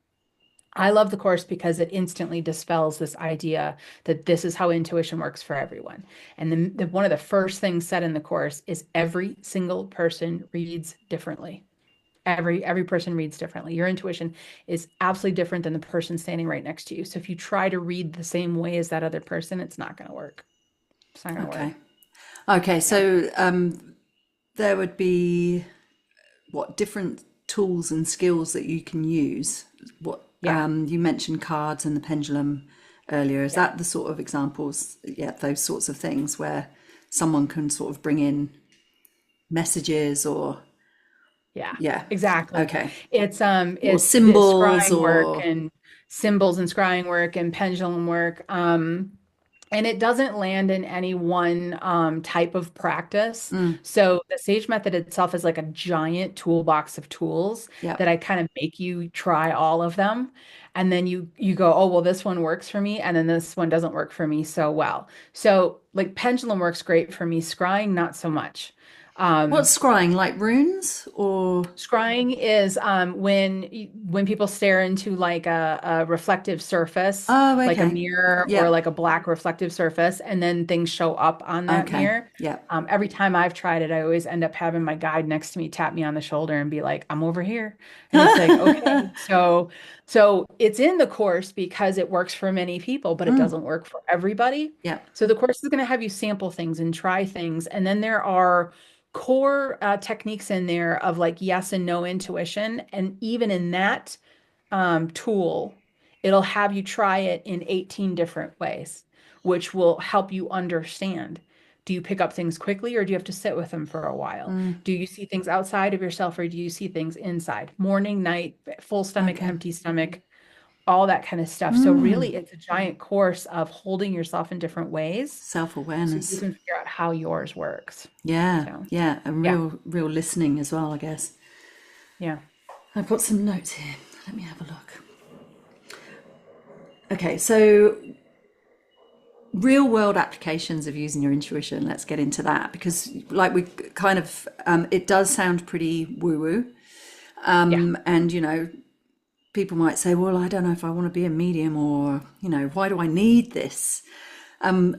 I love the course because it instantly dispels this idea that this is how intuition works for everyone. And one of the first things said in the course is every single person reads differently. Every person reads differently. Your intuition is absolutely different than the person standing right next to you. So if you try to read the same way as that other person, it's not going to work. It's not going to Okay. work. Okay. Yeah. So there would be what different tools and skills that you can use. What Yeah. you mentioned cards and the pendulum earlier. Is Yeah. that the sort of examples? Yeah, those sorts of things where someone can sort of bring in messages or Yeah. yeah. Exactly. Okay. Or It's the symbols scrying work or and symbols and scrying work and pendulum work. And it doesn't land in any one type of practice. mm, So the Sage method itself is like a giant toolbox of tools yeah. that I kind of make you try all of them. And then you go, oh, well, this one works for me, and then this one doesn't work for me so well. So like pendulum works great for me, scrying not so much. Um, What's scrying? Like runes or Scrying is when people stare into like a reflective surface, oh like a okay. mirror or Yeah. like a black reflective surface, and then things show up on that Okay. mirror. Yeah. Every time I've tried it, I always end up having my guide next to me tap me on the shoulder and be like, "I'm over here," and it's like, okay, so it's in the course because it works for many people, but it mm, doesn't work for everybody. yeah. So the course is going to have you sample things and try things, and then there are core techniques in there of like yes and no intuition. And even in that tool, it'll have you try it in 18 different ways, which will help you understand. Do you pick up things quickly or do you have to sit with them for a while? Mm, Do you see things outside of yourself or do you see things inside? Morning, night, full stomach, okay. empty stomach, all that kind of stuff. So Mm, really, it's a giant course of holding yourself in different ways so you self-awareness. can figure out how yours works. Yeah. So, Yeah. And yeah. real listening as well, I guess. Yeah. I've got some notes here. Let me have a look. Okay, so real world applications of using your intuition. Let's get into that because, like, we kind of, it does sound pretty woo woo. Yeah. And, people might say, well, I don't know if I want to be a medium or, why do I need this? And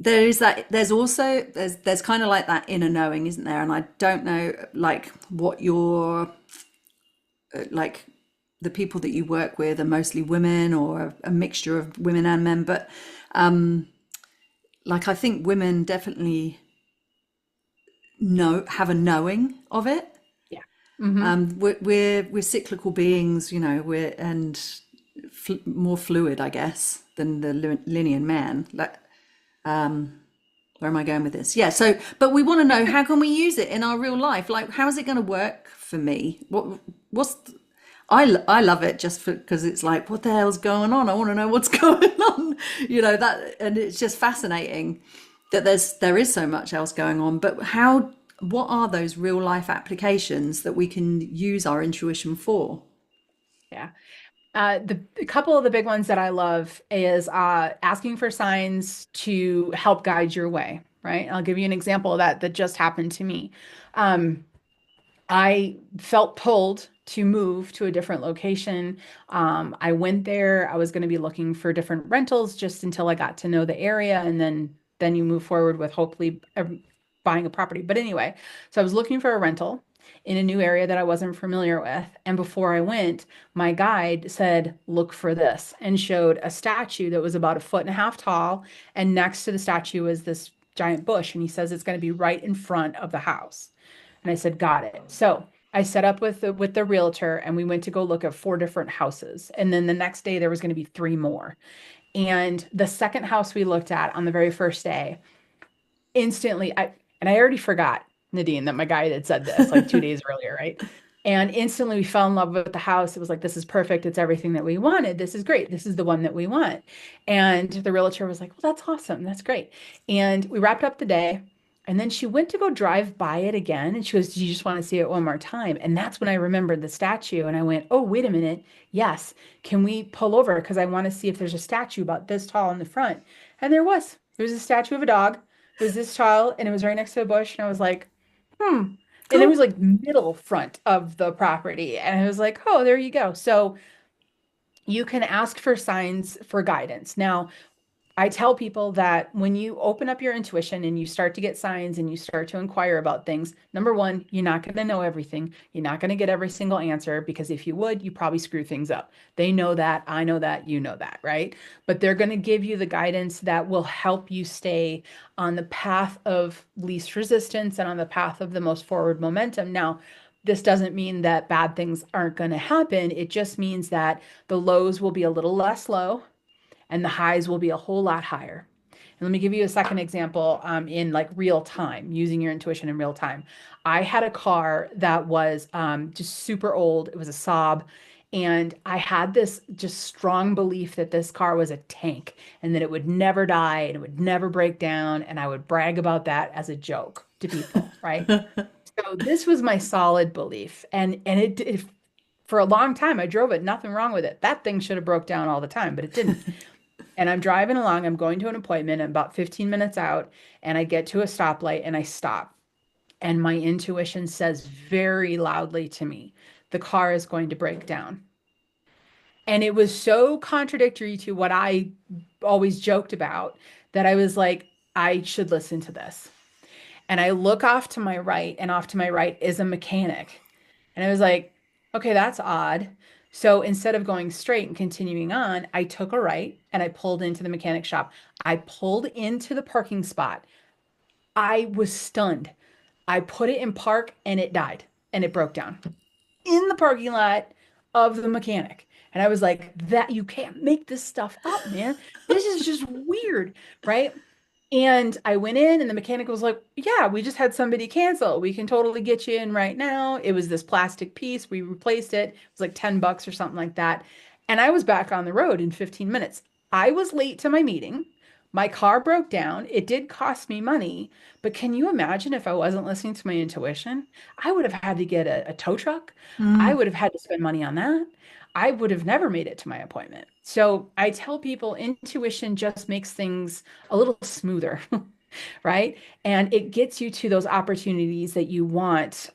there is that, there's kind of like that inner knowing, isn't there? And I don't know, like, what your, like, the people that you work with are mostly women or a mixture of women and men, but like I think women definitely have a knowing of it. Yeah. Hmm. We're cyclical beings, we're and more fluid, I guess, than the linear man. Like, where am I going with this? Yeah. So, but we want to know how can we use it in our real life? Like, how is it going to work for me? What's I love it just because it's like, what the hell's going on? I want to know what's going on, that, and it's just fascinating that there is so much else going on. But what are those real life applications that we can use our intuition for? Yeah. A couple of the big ones that I love is asking for signs to help guide your way, right? I'll give you an example of that just happened to me. Um, I felt pulled to move to a different location. I went there. I was going to be looking for different rentals just until I got to know the area, and then you move forward with hopefully buying a property. But anyway, so I was looking for a rental in a new area that I wasn't familiar with. And before I went, my guide said, "Look for this," and showed a statue that was about a foot and a half tall. And next to the statue was this giant bush. And he says it's going to be right in front of the house. And I said, got it. So I set up with the realtor and we went to go look at four different houses. And then the next day there was going to be three more. And the second house we looked at on the very first day, instantly, I already forgot, Nadine, that my guide had said this like 2 days earlier, right? And instantly we fell in love with the house. It was like, this is perfect. It's everything that we wanted. This is great. This is the one that we want. And the realtor was like, well, that's awesome. That's great. And we wrapped up the day. And then she went to go drive by it again. And she goes, do you just want to see it one more time? And that's when I remembered the statue. And I went, oh, wait a minute. Yes. Can we pull over? Because I want to see if there's a statue about this tall in the front. And there was. There was a statue of a dog. It was this tall, and it was right next to a bush. And I was like, hmm. And it was Cool. like middle front of the property. And I was like, oh, there you go. So you can ask for signs for guidance. Now, I tell people that when you open up your intuition and you start to get signs and you start to inquire about things, number one, you're not going to know everything. You're not going to get every single answer because if you would, you probably screw things up. They know that, I know that, you know that, right? But they're going to give you the guidance that will help you stay on the path of least resistance and on the path of the most forward momentum. Now, this doesn't mean that bad things aren't going to happen. It just means that the lows will be a little less low and the highs will be a whole lot higher. And let me give you a second example in like real time, using your intuition in real time. I had a car that was just super old. It was a Saab. And I had this just strong belief that this car was a tank and that it would never die and it would never break down. And I would brag about that as a joke to people, right? So this was my solid belief. And it for a long time, I drove it, nothing wrong with it. That thing should have broke down all the time, but it didn't. And I'm driving along, I'm going to an appointment, I'm about 15 minutes out, and I get to a stoplight and I stop. And my intuition says very loudly to me, the car is going to break down. And it was so contradictory to what I always joked about that I was like, I should listen to this. And I look off to my right, and off to my right is a mechanic. And I was like, okay, that's odd. So instead of going straight and continuing on, I took a right and I pulled into the mechanic shop. I pulled into the parking spot. I was stunned. I put it in park and it died and it broke down in the parking lot of the mechanic. And I was like, that you can't make this stuff up, man. This is just weird, right? And I went in, and the mechanic was like, yeah, we just had somebody cancel. We can totally get you in right now. It was this plastic piece. We replaced it. It was like $10 or something like that. And I was back on the road in 15 minutes. I was late to my meeting. My car broke down. It did cost me money. But can you imagine if I wasn't listening to my intuition? I would have had to get a tow truck. I Mm, would have had to spend money on that. I would have never made it to my appointment. So I tell people intuition just makes things a little smoother, right? And it gets you to those opportunities that you want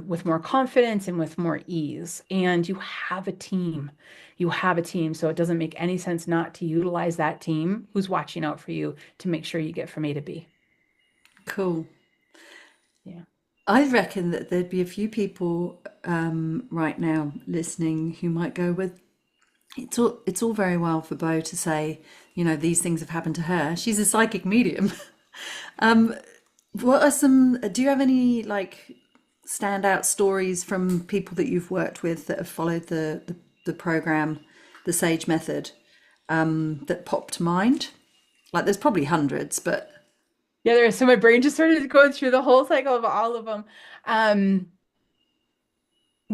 with more confidence and with more ease. And you have a team. You have a team. So it doesn't make any sense not to utilize that team who's watching out for you to make sure you get from A to B. cool. Yeah. I reckon that there'd be a few people right now listening who might go with it's all very well for Bo to say, these things have happened to her. She's a psychic medium. What are some? Do you have any like standout stories from people that you've worked with that have followed the program, the Sage method, that pop to mind? Like, there's probably hundreds, but Yeah, there is. So my brain just started going through the whole cycle of all of them. Um,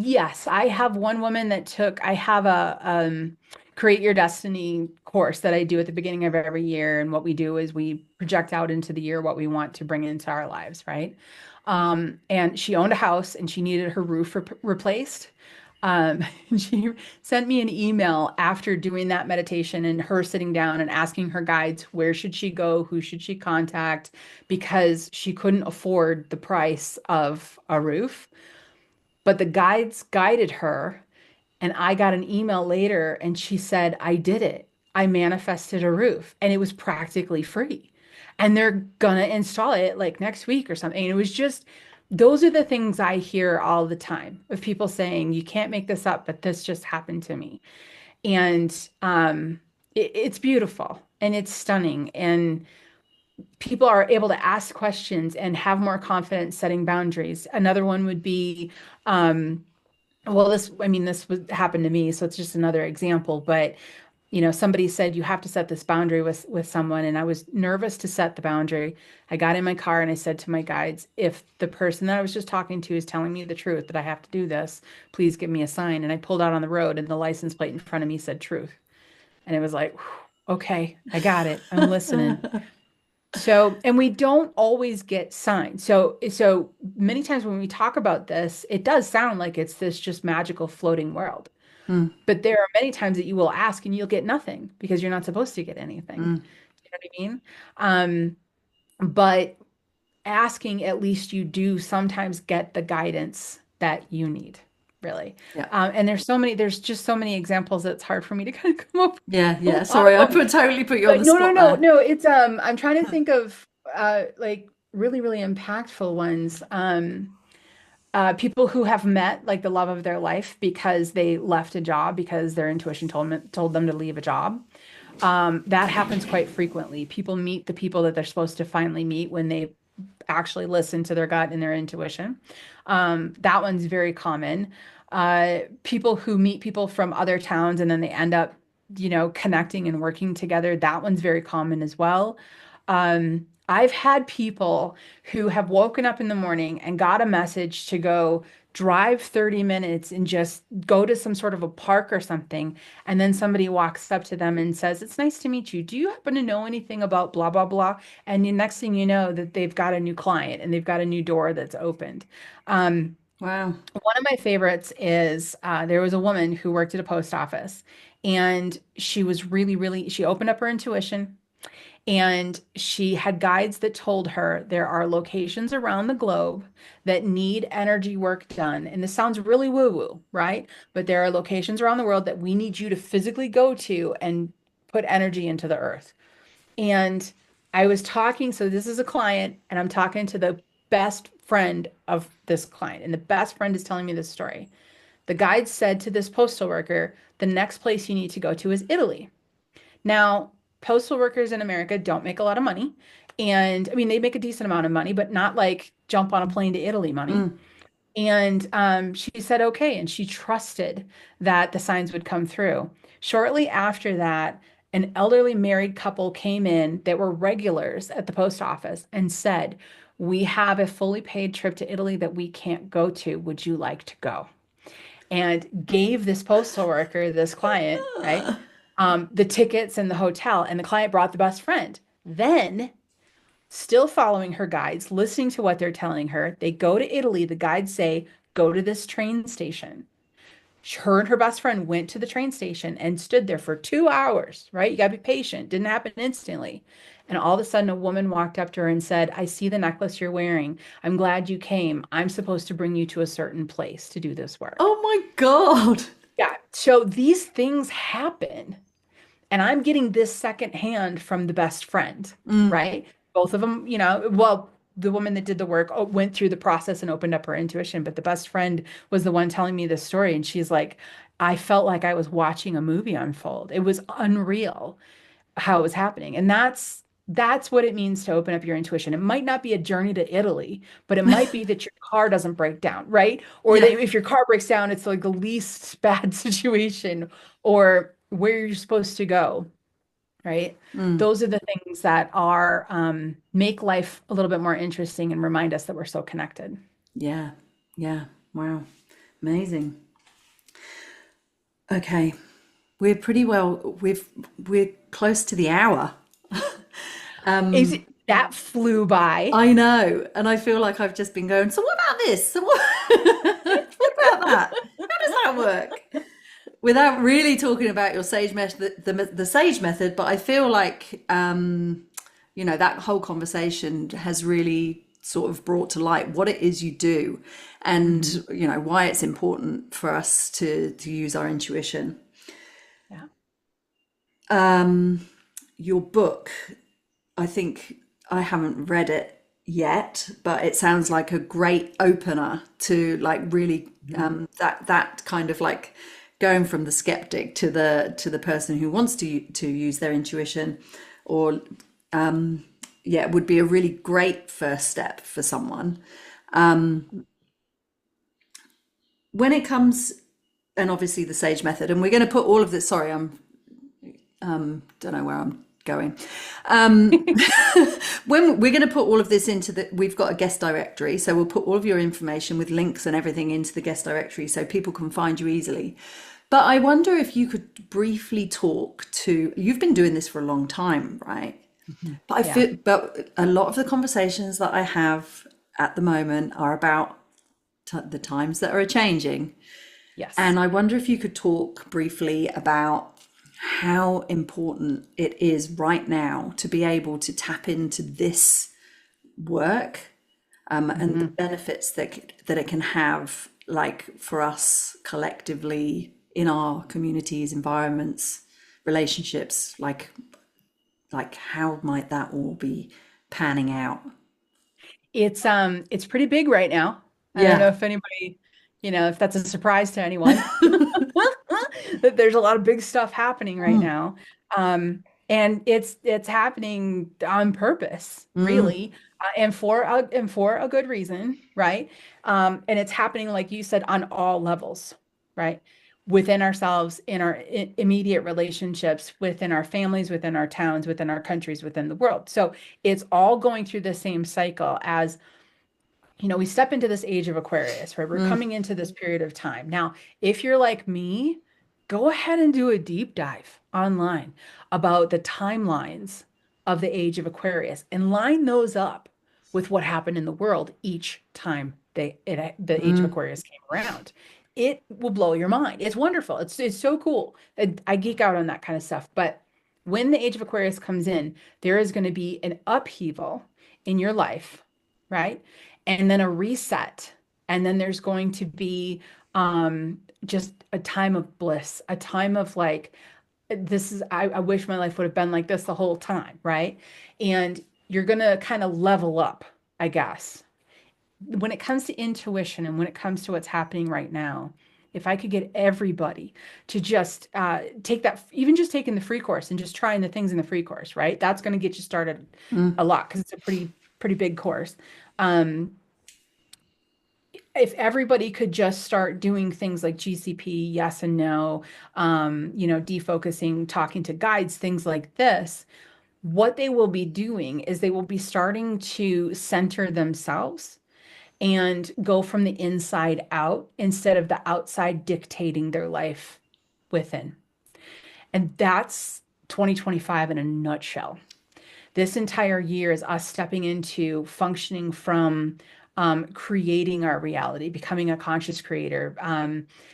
Yes, I have one woman that I have a Create Your Destiny course that I do at the beginning of every year. And what we do is we project out into the year what we want to bring into our lives, right? And she owned a house and she needed her roof replaced. And she sent me an email after doing that meditation and her sitting down and asking her guides where should she go, who should she contact, because she couldn't afford the price of a roof. But the guides guided her, and I got an email later and she said, I did it. I manifested a roof and it was practically free. And they're gonna install it like next week or something. And it was just, those are the things I hear all the time of people saying, you can't make this up, but this just happened to me. And it's beautiful and it's stunning. And people are able to ask questions and have more confidence setting boundaries. Another one would be, well, this, I mean, this would happen to me, so it's just another example, but somebody said you have to set this boundary with someone, and I was nervous to set the boundary. I got in my car and I said to my guides, if the person that I was just talking to is telling me the truth that I have to do this, please give me a sign. And I pulled out on the road and the license plate in front of me said truth. And it was like, whew, okay, I got it. I'm listening. So, and we don't always get signs. So many times when we talk about this, it does sound like it's this just magical floating world. Mm, But there are many times that you will ask and you'll get nothing because you're not supposed to get anything. mm. Do you know what I mean? But asking, at least you do sometimes get the guidance that you need, really. Yeah. And there's just so many examples that it's hard for me to kind of come up Yeah, with yeah. a lot Sorry, I of them. totally put you on But the no, no, spot no, there. no. It's I'm trying to think of like really, really impactful ones. People who have met like the love of their life because they left a job because their intuition told them to leave a job. That happens quite frequently. People meet the people that they're supposed to finally meet when they actually listen to their gut and their intuition. That one's very common. People who meet people from other towns and then they end up, connecting and working together. That one's very common as well. I've had people who have woken up in the morning and got a message to go drive 30 minutes and just go to some sort of a park or something. And then somebody walks up to them and says, "It's nice to meet you. Do you happen to know anything about blah, blah, blah?" And the next thing you know, that they've got a new client and they've got a new door that's opened. Um, Wow. One of my favorites is there was a woman who worked at a post office and she was really, really, she opened up her intuition and she had guides that told her there are locations around the globe that need energy work done. And this sounds really woo-woo, right? But there are locations around the world that we need you to physically go to and put energy into the earth. And I was talking, so this is a client, and I'm talking to the best friend of this client. And the best friend is telling me this story. The guide said to this postal worker, the next place you need to go to is Italy. Now, postal workers in America don't make a lot of money. And I mean, they make a decent amount of money, but not like jump on a plane to Italy money. Mm. And she said, okay. And she trusted that the signs would come through. Shortly after that, an elderly married couple came in that were regulars at the post office and said, "We have a fully paid trip to Italy that we can't go to. Would you like to go?" And gave this postal worker, this client, right, the tickets and the hotel. And the client brought the best friend. Then, still following her guides, listening to what they're telling her, they go to Italy. The guides say, "Go to this train station." Her and her best friend went to the train station and stood there for 2 hours, right? You got to be patient. Didn't happen instantly. And all of a sudden, a woman walked up to her and said, "I see the necklace you're wearing. I'm glad you came. I'm supposed to bring you to a certain place to do this work." Oh my God. Yeah. So these things happen. And I'm getting this secondhand from the best friend, Mm. right? Both of them, well, the woman that did the work went through the process and opened up her intuition, but the best friend was the one telling me this story. And she's like, I felt like I was watching a movie unfold. It was unreal how it was happening. And that's what it means to open up your intuition. It might not be a journey to Italy, but it might be that your car doesn't break down, right? Or Yeah. that if your car breaks down, it's like the least bad situation or where you're supposed to go, right? Mm. Those are the things that are make life a little bit more interesting and remind us that we're so connected. Yeah. Yeah. Wow. Amazing. Okay. We're pretty well, we're close to the hour. Is it, that flew by. I know. And I feel like I've just been going, so what about this? So what, what about that? How does that work? Without really talking about your sage method, the sage method, but I feel like, that whole conversation has really sort of brought to light what it is you do and, Mhm. why it's important for us to use our intuition. Yeah. Your book, I think I haven't read it yet, but it sounds like a great opener to like really that kind of like going from the skeptic to the person who wants to use their intuition, or yeah, it would be a really great first step for someone. When it comes, and obviously the sage method, and we're going to put all of this. Sorry, I'm Don't know where I'm going. Um, when we're going to put all of this into the, we've got a guest directory, so we'll put all of your information with links and everything into the guest directory so people can find you easily. But I wonder if you could briefly talk to, you've been doing this for a long time, right? Mhm. But I Yeah. feel, but a lot of the conversations that I have at the moment are about the times that are changing. Yes. And I wonder if you could talk briefly about how important it is right now to be able to tap into this work, and the Mhm. benefits that it can have, like for us collectively in our communities, environments, relationships, like how might that all be panning out? It's pretty big right now. I don't know Yeah. if anybody, if that's a surprise to anyone. That there's a lot of big stuff happening right Mm, now. And it's happening on purpose, mm, really, and for a good reason, right? And it's happening, like you said, on all levels, right? Within ourselves, in our immediate relationships, within our families, within our towns, within our countries, within the world. So it's all going through the same cycle as we step into this age of Aquarius, right? We're mm, coming into this period of time. Now, if you're like me, go ahead and do a deep dive online about the timelines of the age of Aquarius and line those up with what happened in the world each time the age of mm, Aquarius came around. It will blow your mind. It's wonderful. It's so cool. I geek out on that kind of stuff. But when the age of Aquarius comes in, there is going to be an upheaval in your life, right? And then a reset. And then there's going to be just a time of bliss, a time of like, I wish my life would have been like this the whole time, right? And you're going to kind of level up, I guess. When it comes to intuition and when it comes to what's happening right now, if I could get everybody to just take that, even just taking the free course and just trying the things in the free course, right? That's going to get you started mm. a lot because it's a pretty big course. Um, if everybody could just start doing things like GCP, yes and no, defocusing, talking to guides, things like this, what they will be doing is they will be starting to center themselves and go from the inside out instead of the outside dictating their life within. And that's 2025 in a nutshell. This entire year is us stepping into functioning from creating our reality, becoming a conscious creator,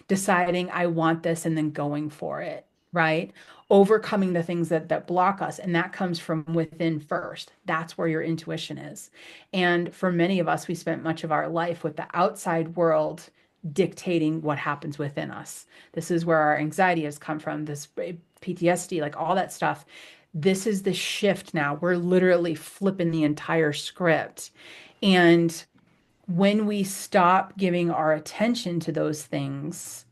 deciding I want this and then going for it, right? Overcoming the things that block us. And that comes from within first. That's where your intuition is. And for many of us, we spent much of our life with the outside world dictating what happens within us. This is where our anxiety has come from, this PTSD, like all that stuff. This is the shift now. We're literally flipping the entire script. And when we stop giving our attention to those things,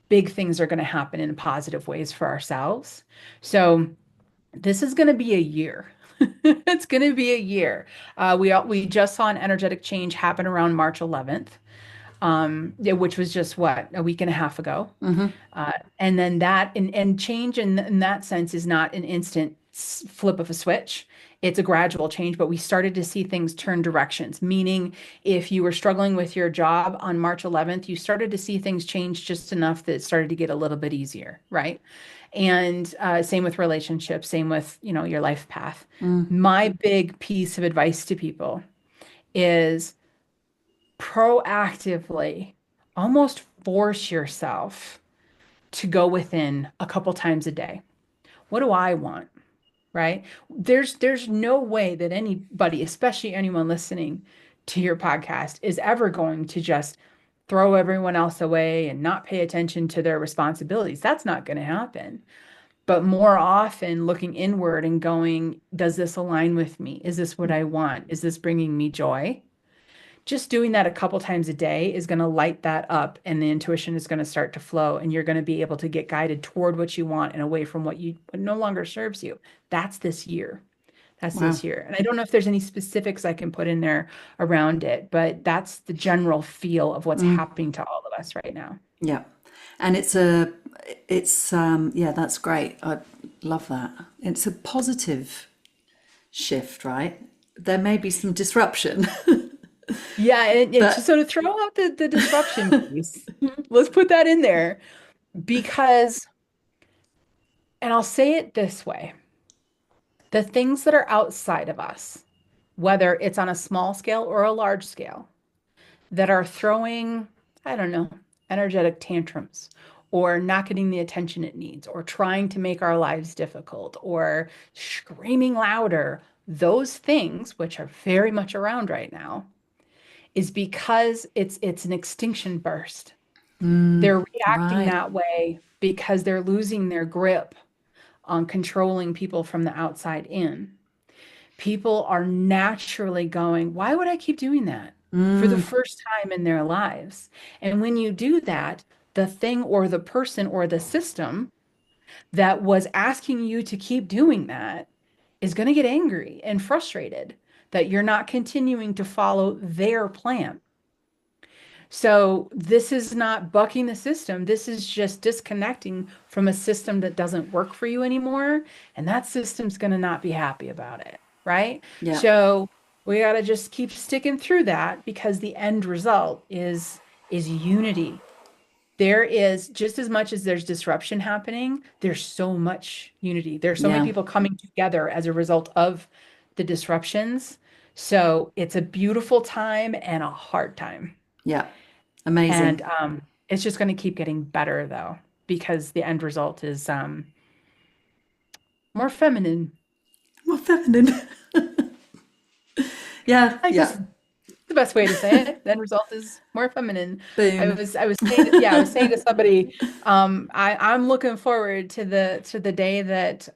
big things are going to happen in positive ways for ourselves. So this is going to be a year. It's going to be a year. We just saw an energetic change happen around March 11th, yeah, which was just what, a week and a half ago. And then and change in that sense is not an instant flip of a switch. It's a gradual change, but we started to see things turn directions, meaning if you were struggling with your job on March 11th, you started to see things change just enough that it started to get a little bit easier, right? And same with relationships, same with, your life path. My big piece of advice to people is proactively almost force yourself to go within a couple times a day. What do I want? Right? There's no way that anybody, especially anyone listening to your podcast, is ever going to just throw everyone else away and not pay attention to their responsibilities. That's not going to happen. But more often looking inward and going, does this align with me? Is this what I want? Is this bringing me joy? Just doing that a couple times a day is going to light that up and the intuition is going to start to flow and you're going to be able to get guided toward what you want and away from what no longer serves you. That's this year. That's Wow. this year. And I don't know if there's any specifics I can put in there around it, but that's the general feel of what's happening to all of us right now. Yeah. And yeah, that's great. I love that. It's a positive shift, right? There may be some disruption, Yeah, and to but sort of throw out the disruption piece, let's put that in there because, and I'll say it this way, the things that are outside of us, whether it's on a small scale or a large scale, that are throwing, I don't know, energetic tantrums or not getting the attention it needs or trying to make our lives difficult or screaming louder, those things, which are very much around right now, is because it's an extinction burst. They're reacting right. that way because they're losing their grip on controlling people from the outside in. People are naturally going, why would I keep doing that for the first time in their lives? And when you do that, the thing or the person or the system that was asking you to keep doing that is going to get angry and frustrated that you're not continuing to follow their plan. So this is not bucking the system. This is just disconnecting from a system that doesn't work for you anymore. And that system's going to not be happy about it, right? Yeah. So we got to just keep sticking through that because the end result is unity. There is just as much as there's disruption happening, there's so much unity. There's so many Yeah. people coming together as a result of the disruptions. So it's a beautiful time and a hard time. Yeah. And Amazing. it's just going to keep getting better though, because the end result is more feminine. More feminine. Yeah. I Yeah. just the best way to say it. The end result is more feminine. Boom. I was saying yeah, I was saying to somebody, I'm looking forward to the day that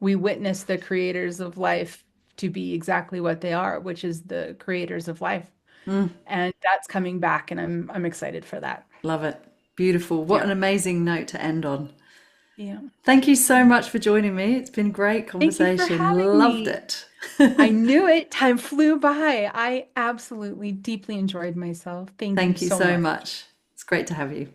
we witness the creators of life to be exactly what they are, which is the creators of life. And that's coming back, and I'm excited for that. Love it. Beautiful. What Yeah. an amazing note to end on. Yeah. Thank you so much for joining me. It's been great Thank you for conversation. having Loved me. it. I knew it. Time flew by. I absolutely deeply enjoyed myself. Thank you Thank you so so much. much. It's great to have you.